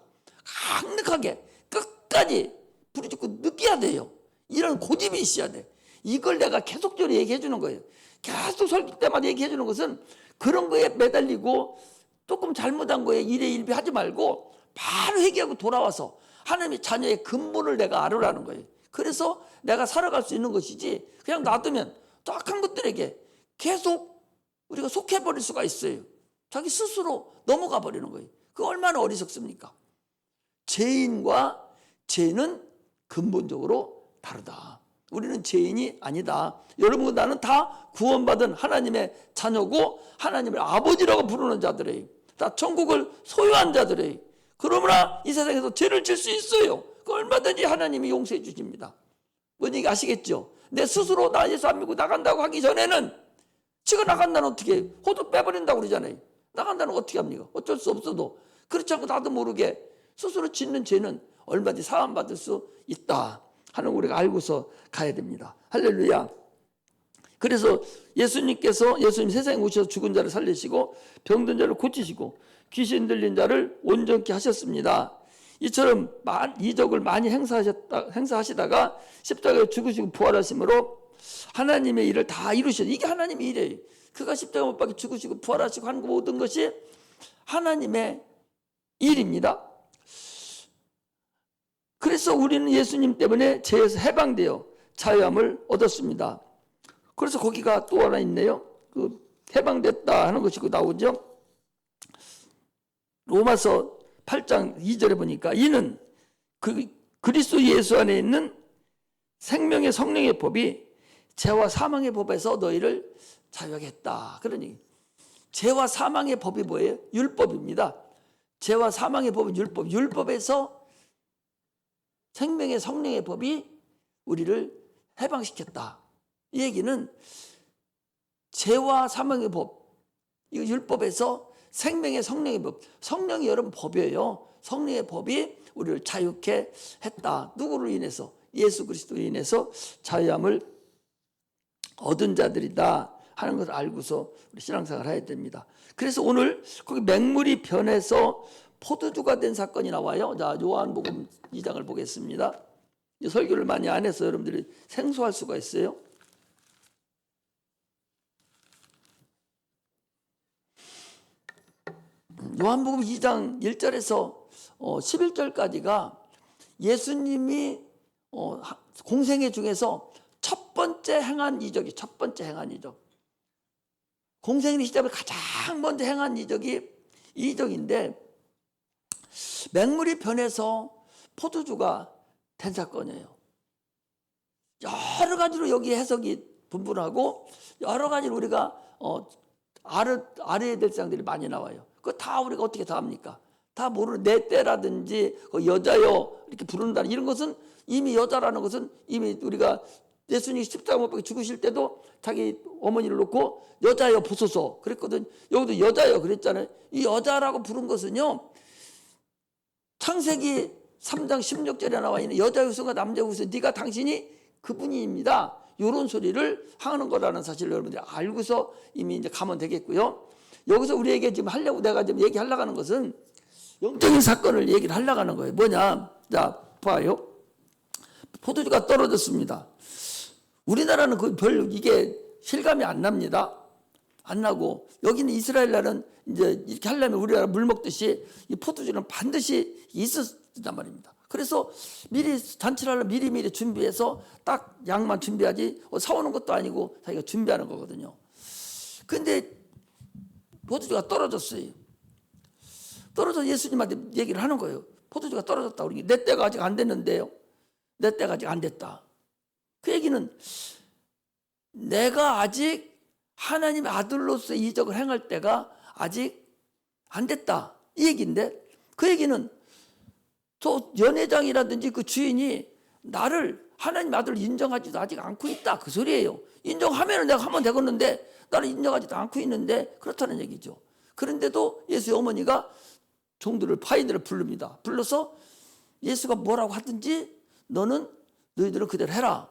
강력하게 끝까지 부르짖고 느껴야 돼요. 이런 고집이 있어야 돼. 이걸 내가 계속적으로 얘기해 주는 거예요. 계속 설교 때마다 얘기해 주는 것은 그런 거에 매달리고 조금 잘못한 거에 일희일비 하지 말고 바로 회개하고 돌아와서 하나님의 자녀의 근본을 내가 알으라는 거예요. 그래서 내가 살아갈 수 있는 것이지 그냥 놔두면 또 악한 것들에게 계속 우리가 속해버릴 수가 있어요. 자기 스스로 넘어가 버리는 거예요. 그거 얼마나 어리석습니까? 죄인과 죄는 근본적으로 다르다. 우리는 죄인이 아니다. 여러분, 나는 다 구원받은 하나님의 자녀고 하나님을 아버지라고 부르는 자들이에요. 다 천국을 소유한 자들이에요. 그러므로 이 세상에서 죄를 질 수 있어요. 그 얼마든지 하나님이 용서해 주십니다. 뭔지 아시겠죠? 내 스스로 나 예수 안 믿고 나간다고 하기 전에는 지가 나간다는 어떻게 호두 빼버린다고 그러잖아요. 나간다는 어떻게 합니까? 어쩔 수 없어도. 그렇지 않고 나도 모르게 스스로 짓는 죄는 얼마든지 사함받을 수 있다 하는 우리가 알고서 가야 됩니다. 할렐루야. 그래서 예수님 세상에 오셔서 죽은 자를 살리시고 병든 자를 고치시고 귀신 들린 자를 온전케 하셨습니다. 이처럼 이적을 많이 행사하시다가 십자가에 죽으시고 부활하심으로 하나님의 일을 다 이루셨어요. 이게 하나님의 일이에요. 그가 십자가 못 박혀 죽으시고 부활하시고 한 모든 것이 하나님의 일입니다. 그래서 우리는 예수님 때문에 죄에서 해방되어 자유함을 얻었습니다. 그래서 거기가 또 하나 있네요. 그 해방됐다 하는 것이 나오죠. 로마서 8장 2절에 보니까 이는 그리스도 예수 안에 있는 생명의 성령의 법이 죄와 사망의 법에서 너희를 자유하게 했다. 그러니 죄와 사망의 법이 뭐예요? 율법입니다. 죄와 사망의 법은 율법. 율법에서 생명의 성령의 법이 우리를 해방시켰다. 이 얘기는 죄와 사망의 법, 이거 율법에서 생명의 성령의 법, 성령이 여러분 법이에요. 성령의 법이 우리를 자유케 했다. 누구를 인해서? 예수 그리스도로 인해서 자유함을 얻은 자들이다 하는 것을 알고서 우리 신앙생활을 해야 됩니다. 그래서 오늘 거기 맹물이 변해서 포도주가 된 사건이 나와요. 자, 요한복음 2장을 보겠습니다. 이 설교를 많이 안 해서 여러분들이 생소할 수가 있어요. 요한복음 2장 1절에서 11절까지가 예수님이 공생애 중에서 첫 번째 행한 이적이 첫 번째 행한 이적. 공생의 시작을 가장 먼저 행한 이적이 이 이적인데 맹물이 변해서 포도주가 된 사건이에요. 여러 가지로 여기 해석이 분분하고 여러 가지로 우리가 알아야 될 사항들이 많이 나와요. 그거 다 우리가 어떻게 다 합니까? 다 모르는 내 때라든지 여자여 이렇게 부른다는 이런 것은 이미 여자라는 것은 이미 우리가 예수님이 십자가 못 박혀 죽으실 때도 자기 어머니를 놓고 여자여 보소서 그랬거든. 여기도 여자여 그랬잖아요. 이 여자라고 부른 것은요. 창세기 3장 16절에 나와 있는 여자 후손과 남자 후손 네가 당신이 그분입니다. 이런 소리를 하는 거라는 사실을 여러분들이 알고서 이미 이제 가면 되겠고요. 여기서 우리에게 지금 하려고 내가 지금 얘기하려고 하는 것은 영적인 사건을 얘기를 하려고 하는 거예요. 뭐냐? 자, 봐요. 포도주가 떨어졌습니다. 우리나라는 이게 실감이 안 납니다. 안 나고 여기는 이스라엘 나라는 이제 이렇게 하려면 우리나라 물 먹듯이 이 포도주는 반드시 있었단 말입니다. 그래서 미리 잔치를 하려면 미리미리 준비해서 딱 양만 준비하지 사오는 것도 아니고 자기가 준비하는 거거든요. 근데 포도주가 떨어졌어요. 떨어져서 예수님한테 얘기를 하는 거예요. 포도주가 떨어졌다. 우리 내 때가 아직 안 됐는데요. 내 때가 아직 안 됐다. 그 얘기는 내가 아직 하나님의 아들로서 이적을 행할 때가 아직 안 됐다. 이 얘기인데 그 얘기는 저 연회장이라든지 그 주인이 나를 하나님 아들로 인정하지도 아직 않고 있다. 그 소리예요. 인정하면 내가 하면 되겠는데 나는 인정하지도 않고 있는데 그렇다는 얘기죠. 그런데도 예수의 어머니가 종들을 파인들을 부릅니다. 불러서 예수가 뭐라고 하든지 너희들은 그대로 해라.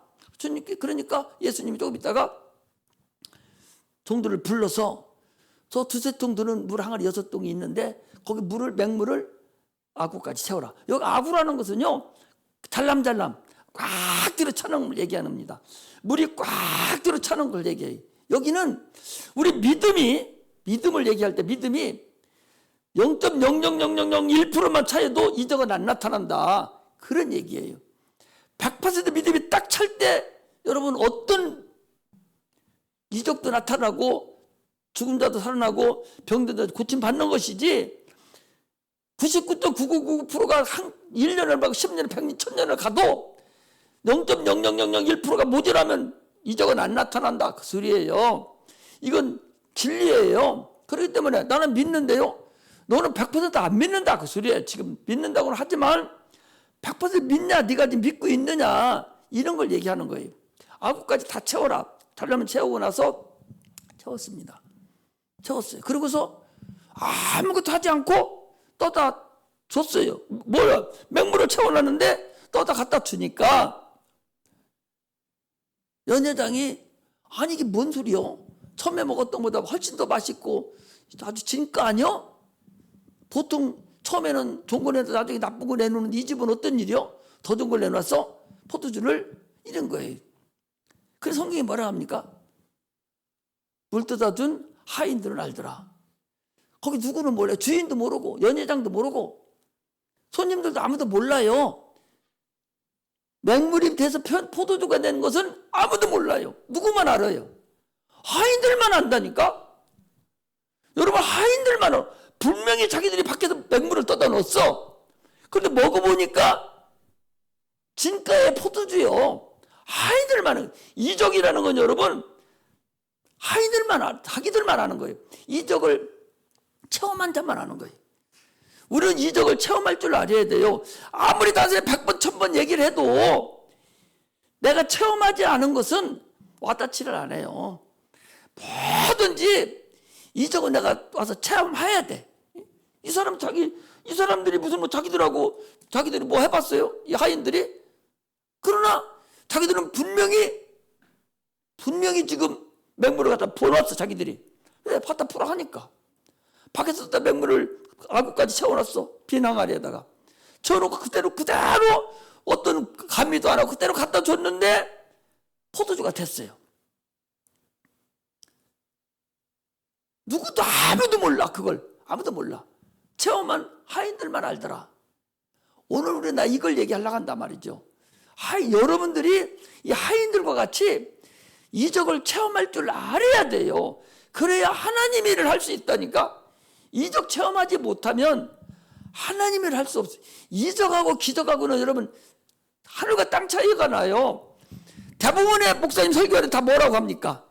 그러니까 예수님이 조금 있다가 종들을 불러서 저 두세 통 드는 물 항아리 6통이 있는데 거기 맹물을 아구까지 채워라. 여기 아구라는 것은요 잘람잘람 꽉 들어 차는 걸 얘기하는 겁니다. 물이 꽉 들어 차는 걸 얘기해요. 여기는 우리 믿음을 얘기할 때 믿음이 0.00001%만 차여도 이적은 안 나타난다. 그런 얘기예요. 100% 믿음이 딱 찰 때 여러분 어떤 이적도 나타나고 죽은 자도 살아나고 병들도 고침받는 것이지 99.9999%가 1년을 막 10년, 100년, 1000년을 가도 0.00001%가 모자라면 이적은 안 나타난다. 그 소리예요. 이건 진리예요. 그렇기 때문에 나는 믿는데요. 너는 100%안 믿는다. 그 소리예요. 지금 믿는다고는 하지만 100% 믿냐? 네가 지금 믿고 있느냐? 이런 걸 얘기하는 거예요. 아구까지 다 채워라. 달라면 채우고 나서 채웠습니다. 채웠어요. 그러고서 아무것도 하지 않고 떠다 줬어요. 뭐야? 맹물을 채워놨는데 떠다 갖다 주니까 연회장이 아니 이게 뭔 소리요? 처음에 먹었던 것보다 훨씬 더 맛있고 아주 진가 아니요? 보통 처음에는 좋은 거 내서 나중에 나쁜 거 내놓는 이 집은 어떤 일이요? 더 좋은 걸 내놔서 포도주를 이런 거예요. 그래서 성경이 뭐라 합니까? 물 떠다 준 하인들은 알더라. 거기 누구는 몰라요. 주인도 모르고 연회장도 모르고 손님들도 아무도 몰라요. 맹물이 돼서 포도주가 된 것은 아무도 몰라요. 누구만 알아요? 하인들만 안다니까? 여러분 하인들만 알아. 분명히 자기들이 밖에서 맹물을 떠다 넣었어. 그런데 먹어보니까 진가의 포도주요. 하인들만, 이적이라는 건 여러분 자기들만 하는 거예요. 이적을 체험한 자만 하는 거예요. 우리는 이적을 체험할 줄 알아야 돼요. 아무리 단순히 100번 1000번 얘기를 해도 내가 체험하지 않은 것은 와닿지를 않아요. 뭐든지 이적은 내가 와서 체험해야 돼. 이 사람들이 무슨 자기들이 뭐 해봤어요? 이 하인들이? 그러나 자기들은 분명히 지금 맹물을 갖다 부어놨어. 자기들이 왜 갖다 풀어 하니까 밖에서 다 맹물을 아구까지 채워놨어. 빈 항아리에다가 채워놓고 그대로 어떤 감미도 안 하고 그대로 갖다 줬는데 포도주가 됐어요. 누구도 아무도 몰라. 그걸 아무도 몰라. 체험한 하인들만 알더라. 오늘 우리 나 이걸 얘기하려고 한단 말이죠. 여러분들이 이 하인들과 같이 이적을 체험할 줄 알아야 돼요. 그래야 하나님 일을 할 수 있다니까. 이적 체험하지 못하면 하나님 일을 할 수 없어요. 이적하고 기적하고는 여러분 하늘과 땅 차이가 나요. 대부분의 목사님 설교하는 다 뭐라고 합니까?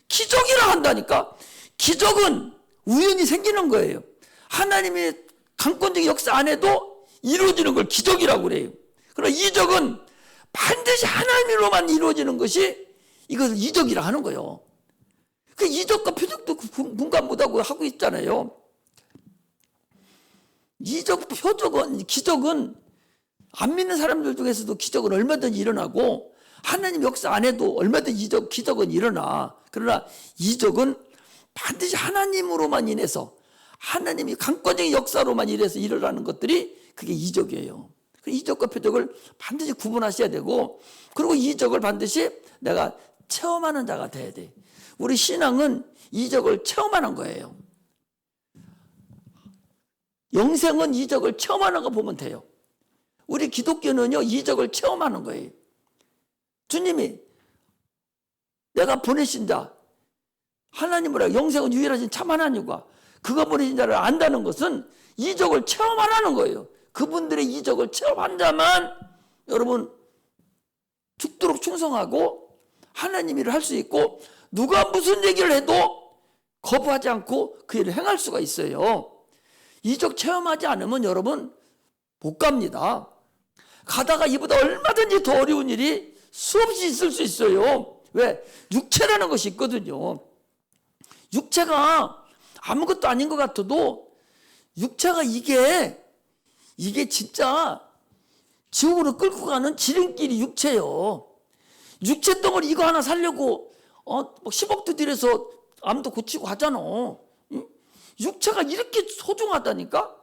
기적이라 한다니까. 기적은 우연히 생기는 거예요. 하나님의 강권적인 역사 안에도 이루어지는 걸 기적이라고 그래요. 그러나 이적은 반드시 하나님으로만 이루어지는 것이 이것을 이적이라 하는 거예요. 그 이적과 표적도 분간 못하고 하고 있잖아요. 기적은 안 믿는 사람들 중에서도 기적은 얼마든지 일어나고 하나님 역사 안에도 얼마든지 기적은 일어나. 그러나 이적은 반드시 하나님으로만 인해서 하나님이 강권적인 역사로만 인해서 일어나는 것들이 그게 이적이에요. 이적과 표적을 반드시 구분하셔야 되고, 그리고 이적을 반드시 내가 체험하는 자가 돼야 돼. 우리 신앙은 이적을 체험하는 거예요. 영생은 이적을 체험하는 거 보면 돼요. 우리 기독교는요, 이적을 체험하는 거예요. 주님이 내가 보내신 자, 하나님으로 영생은 유일하신 참 하나님과 그가 보내신 자를 안다는 것은 이적을 체험하라는 거예요. 그분들의 이적을 체험한 자만 여러분 죽도록 충성하고 하나님 일을 할 수 있고, 누가 무슨 얘기를 해도 거부하지 않고 그 일을 행할 수가 있어요. 이적 체험하지 않으면 여러분 못 갑니다. 가다가 이보다 얼마든지 더 어려운 일이 수없이 있을 수 있어요. 왜? 육체라는 것이 있거든요. 육체가 아무것도 아닌 것 같아도 육체가 이게 진짜 지옥으로 끌고 가는 지름길이 육체예요. 육체 덩어리 이거 하나 살려고 10억도 들여서 암도 고치고 하잖아. 육체가 이렇게 소중하다니까.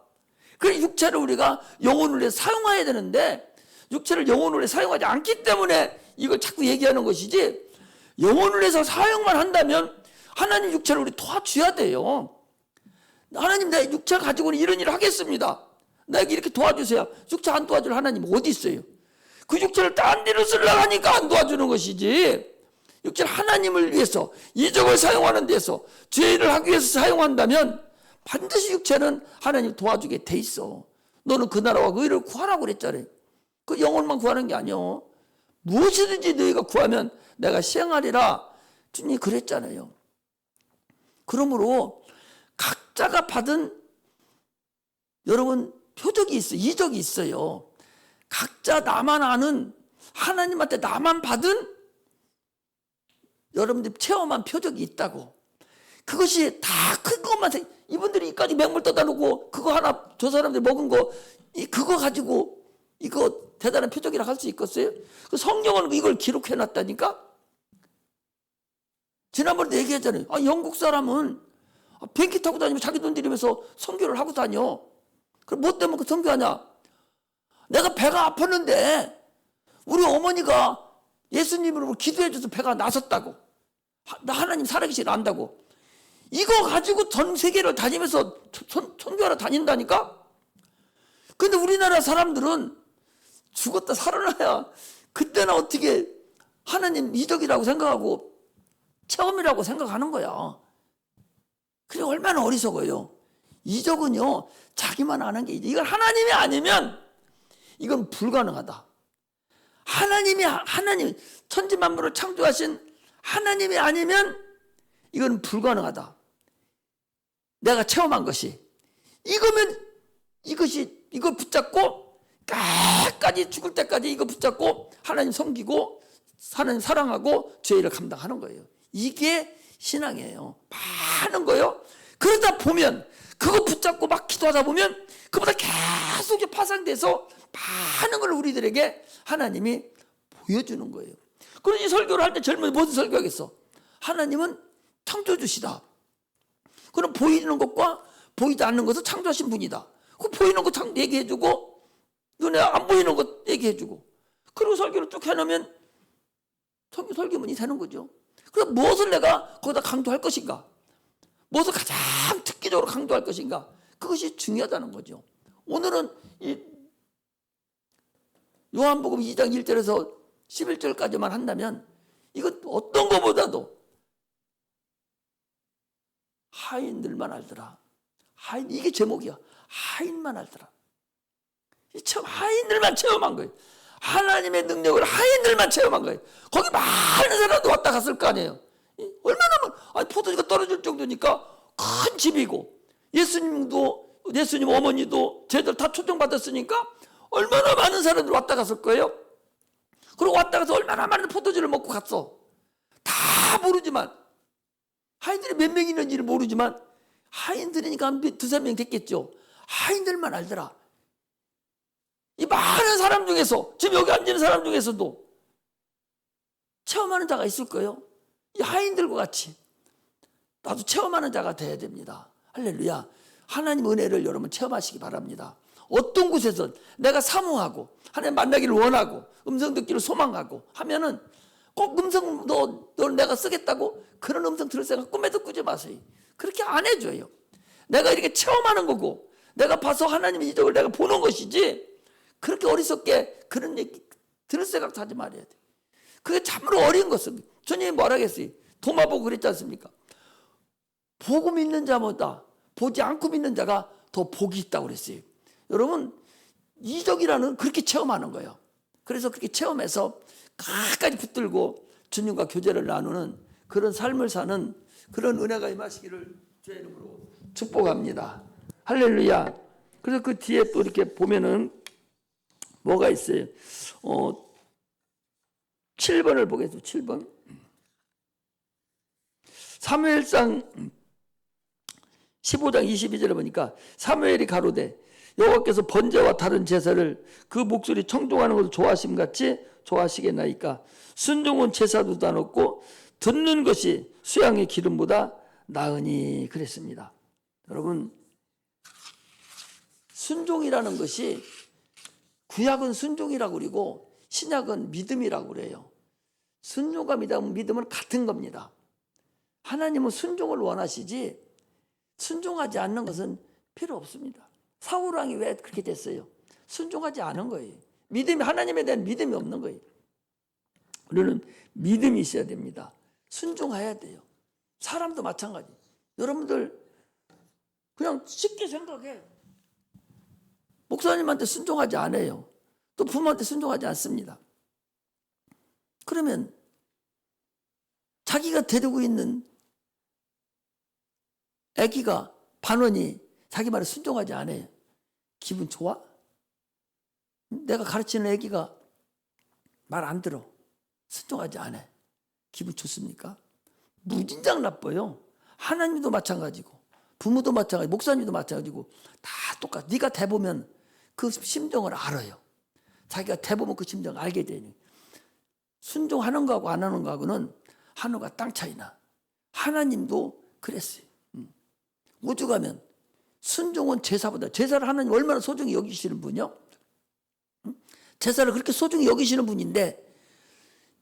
그 육체를 우리가 영혼을 위해 사용해야 되는데 육체를 영혼을 위해 사용하지 않기 때문에 이걸 자꾸 얘기하는 것이지, 영혼을 위해서 사용만 한다면 하나님 육체를 우리 도와줘야 돼요. 하나님 내 육체 가지고는 이런 일을 하겠습니다. 나에게 이렇게 도와주세요. 육체 안 도와줄 하나님 어디 있어요? 그 육체를 딴 데로 쓰려고 하니까 안 도와주는 것이지, 육체를 하나님을 위해서 이적을 사용하는 데서 죄를 하기 위해서 사용한다면 반드시 육체는 하나님 도와주게 돼 있어. 너는 그 나라와 그 의를 구하라고 그랬잖아요. 그 영혼만 구하는 게 아니요. 무엇이든지 너희가 구하면 내가 시행하리라. 주님이 그랬잖아요. 그러므로 각자가 받은 여러분 표적이 있어요. 이적이 있어요. 각자 나만 아는, 하나님한테 나만 받은 여러분들 체험한 표적이 있다고. 그것이 다 큰 것만 이분들이 이까지 맹물 떠다 놓고 그거 하나 저 사람들이 먹은 거 그거 가지고 이거 대단한 표적이라 할 수 있겠어요? 그 성경은 이걸 기록해 놨다니까. 지난번에도 얘기했잖아요. 영국 사람은 비행기 타고 다니면 자기 돈 들이면서 선교를 하고 다녀. 그럼 뭐 때문에 그 선교하냐? 내가 배가 아팠는데 우리 어머니가 예수님으로 기도해줘서 배가 나섰다고. 나 하나님 살아계시길 안다고. 이거 가지고 전 세계를 다니면서 선교하러 다닌다니까? 근데 우리나라 사람들은 죽었다 살아나야 그때는 어떻게 하나님 이적이라고 생각하고 체험이라고 생각하는 거야. 그게 얼마나 어리석어요. 이적은요, 자기만 아는 게 이걸 하나님이 아니면 이건 불가능하다. 하나님 천지 만물을 창조하신 하나님이 아니면 이건 불가능하다. 내가 체험한 것이 이거 붙잡고 끝까지 죽을 때까지 이거 붙잡고 하나님 섬기고 하나님 사랑하고 죄를 감당하는 거예요. 이게 신앙이에요. 많은 거요. 그러다 보면 그거 붙잡고 막 기도하다 보면 그보다 계속 파상돼서 많은 걸 우리들에게 하나님이 보여주는 거예요. 그러니 설교를 할 때 젊은이 무슨 설교하겠어? 하나님은 창조주시다. 그럼 보이는 것과 보이지 않는 것을 창조하신 분이다. 그 보이는 것 얘기해주고 눈에 안 보이는 것 얘기해주고 그리고 설교를 쭉 해놓으면 설교문이 되는 거죠. 그래서 무엇을 내가 거기다 강조할 것인가? 무엇을 가장 특기적으로 강조할 것인가? 그것이 중요하다는 거죠. 오늘은 이 요한복음 2장 1절에서 11절까지만 한다면 이건 어떤 것보다도 하인들만 알더라. 이게 제목이야. 하인만 알더라. 하인들만 체험한 거예요. 하나님의 능력을 하인들만 체험한 거예요. 거기 많은 사람도 왔다 갔을 거 아니에요. 얼마나 포도주가 떨어질 정도니까 큰 집이고 예수님 어머니도 쟤들 다 초청받았으니까 얼마나 많은 사람들이 왔다 갔을 거예요. 그리고 왔다 가서 얼마나 많은 포도주를 먹고 갔어. 다 모르지만 하인들이 몇 명 있는지를 모르지만 하인들이니까 한 두세 명 됐겠죠. 하인들만 알더라. 이 많은 사람 중에서 지금 여기 앉은 사람 중에서도 체험하는 자가 있을 거예요. 이 하인들과 같이 나도 체험하는 자가 돼야 됩니다. 할렐루야. 하나님 은혜를 여러분 체험하시기 바랍니다. 어떤 곳에선 내가 사모하고 하나님 만나기를 원하고 음성 듣기를 소망하고 하면은 꼭 음성 너 내가 쓰겠다고 그런 음성 들을 생각 꿈에도 꾸지 마세요. 그렇게 안 해줘요. 내가 이렇게 체험하는 거고 내가 봐서 하나님의 이적을 내가 보는 것이지 그렇게 어리석게 그런 얘기 들을 생각도 하지 말아야 돼. 그게 참으로 어려운 것은 주님이 뭐라 했어요? 도마 보고 그랬지 않습니까? 보고 믿는 자보다 보지 않고 믿는 자가 더 복이 있다고 그랬어요. 여러분 이적이라는 그렇게 체험하는 거예요. 그래서 그렇게 체험해서 끝까지 붙들고 주님과 교제를 나누는 그런 삶을 사는 그런 은혜가 임하시기를 주의 이름으로 축복합니다. 할렐루야. 그래서 그 뒤에 또 이렇게 보면은 뭐가 있어요? 7번을 보겠습니다. 7번. 사무엘상 15장 22절에 보니까 사무엘이 가로되 여호와께서 번제와 다른 제사를 그 목소리 청종하는 것을 좋아하심 같이 좋아하시겠나이까. 순종은 제사도 다 넣고 듣는 것이 수양의 기름보다 나으니 그랬습니다. 여러분 순종이라는 것이 구약은 순종이라고 그러고 신약은 믿음이라고 그래요. 순종과 믿음은 같은 겁니다. 하나님은 순종을 원하시지 순종하지 않는 것은 필요 없습니다. 사울 왕이 왜 그렇게 됐어요? 순종하지 않은 거예요. 하나님에 대한 믿음이 없는 거예요. 우리는 믿음이 있어야 됩니다. 순종해야 돼요. 사람도 마찬가지. 여러분들 그냥 쉽게 생각해. 목사님한테 순종하지 않아요. 또 부모한테 순종하지 않습니다. 그러면 자기가 데리고 있는 아기가 반원이 자기 말에 순종하지 않아요. 기분 좋아? 내가 가르치는 아기가 말 안 들어. 순종하지 않아. 기분 좋습니까? 무진장 나빠요. 하나님도 마찬가지고 부모도 마찬가지고 목사님도 마찬가지고 다 똑같아. 네가 대보면 그 심정을 알아요. 자기가 대보면 그 심정을 알게 되니 순종하는 거하고 안 하는 거하고는 하늘과 땅 차이나. 하나님도 그랬어요. 오죽하면 순종은 제사보다 제사를 하나님 얼마나 소중히 여기시는 분이요? 제사를 그렇게 소중히 여기시는 분인데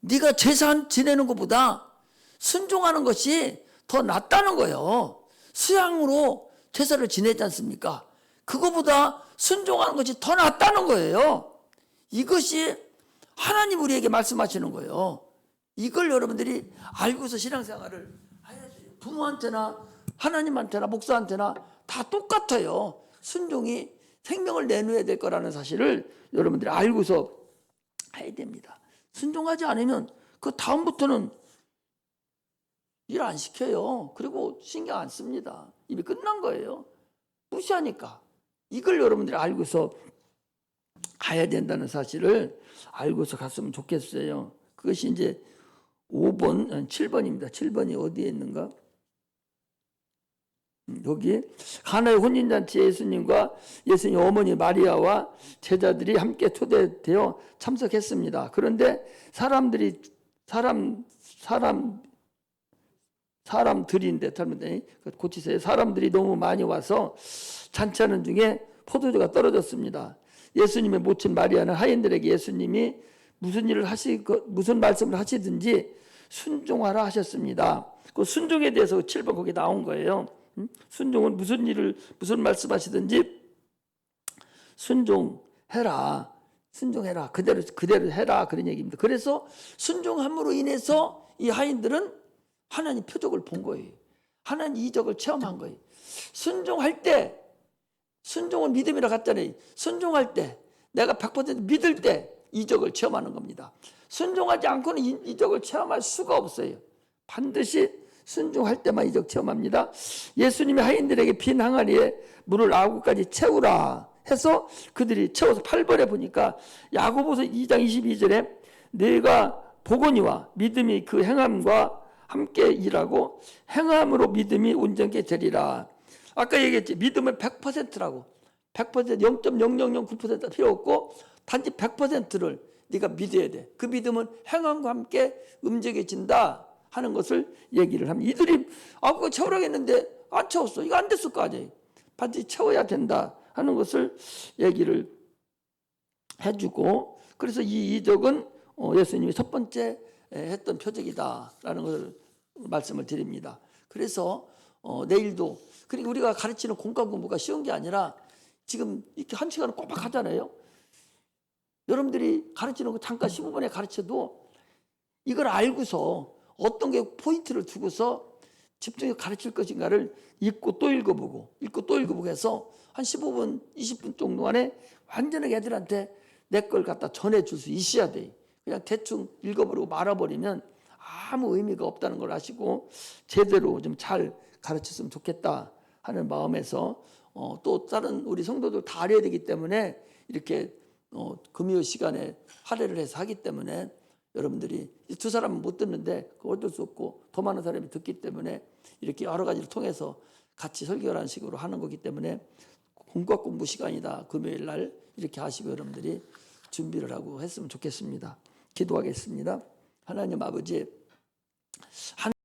네가 제사 지내는 것보다 순종하는 것이 더 낫다는 거예요. 수양으로 제사를 지내지 않습니까? 그거보다 순종하는 것이 더 낫다는 거예요. 이것이 하나님 우리에게 말씀하시는 거예요. 이걸 여러분들이 알고서 신앙생활을 해야 돼요. 부모한테나 하나님한테나 목사한테나 다 똑같아요. 순종이 생명을 내놓아야 될 거라는 사실을 여러분들이 알고서 해야 됩니다. 순종하지 않으면 그 다음부터는 일 안 시켜요. 그리고 신경 안 씁니다. 이미 끝난 거예요. 무시하니까. 이걸 여러분들이 알고서 가야 된다는 사실을 알고서 갔으면 좋겠어요. 그것이 이제 5번, 7번입니다. 7번이 어디에 있는가? 여기 가나의 혼인잔치에 예수님과 예수님 어머니 마리아와 제자들이 함께 초대되어 참석했습니다. 그런데 사람들인데 고치세요. 사람들이 너무 많이 와서 잔치하는 중에 포도주가 떨어졌습니다. 예수님의 모친 마리아는 하인들에게 예수님이 무슨 말씀을 하시든지 순종하라 하셨습니다. 그 순종에 대해서 7번 거기 나온 거예요. 순종은 무슨 말씀하시든지 순종해라. 그대로 해라. 그런 얘기입니다. 그래서 순종함으로 인해서 이 하인들은 하나님 표적을 본 거예요. 하나님 이적을 체험한 거예요. 순종할 때, 순종은 믿음이라 갔잖아요. 순종할 때, 내가 100% 믿을 때 이적을 체험하는 겁니다. 순종하지 않고는 이적을 체험할 수가 없어요. 반드시 순종할 때만 이적 체험합니다. 예수님이 하인들에게 빈 항아리에 물을 9가지 채우라 해서 그들이 채워서 8번에 보니까 야고보서 2장 22절에 너희가 보거니와 믿음이 그 행함과 함께 일하고 행함으로 믿음이 온전케 되리라. 아까 얘기했지. 믿음은 100%라고. 100% 0.0009% 필요 없고 단지 100%를 네가 믿어야 돼. 그 믿음은 행함과 함께 움직여진다 하는 것을 얘기를 합니다. 이들이 그거 채우라고 했는데 안 채웠어. 이거 안 됐을 거 아니에요. 반드시 채워야 된다 하는 것을 얘기를 해주고, 그래서 이 이적은 예수님이 첫 번째 했던 표적이다라는 것을 말씀을 드립니다. 그래서 내일도, 그리고 우리가 가르치는 공과 공부가 쉬운 게 아니라 지금 이렇게 한 시간을 꼬박 하잖아요. 여러분들이 가르치는 거 잠깐 15분에 가르쳐도 이걸 알고서 어떤 게 포인트를 두고서 집중해서 가르칠 것인가를 읽고 또 읽어보고 해서 한 15분, 20분 정도 안에 완전하게 애들한테 내 걸 갖다 전해줄 수 있어야 돼. 그냥 대충 읽어버리고 말아버리면 아무 의미가 없다는 걸 아시고 제대로 좀 잘 가르쳤으면 좋겠다 하는 마음에서 또 다른 우리 성도들 다 알아야 되기 때문에 이렇게 금요 시간에 할애를 해서 하기 때문에 여러분들이 두 사람은 못 듣는데 어쩔 수 없고 더 많은 사람이 듣기 때문에 이렇게 여러 가지를 통해서 같이 설교하는 식으로 하는 거기 때문에 공과 공부 시간이다. 금요일 날 이렇게 하시고 여러분들이 준비를 하고 했으면 좋겠습니다. 기도하겠습니다. 하나님 아버지,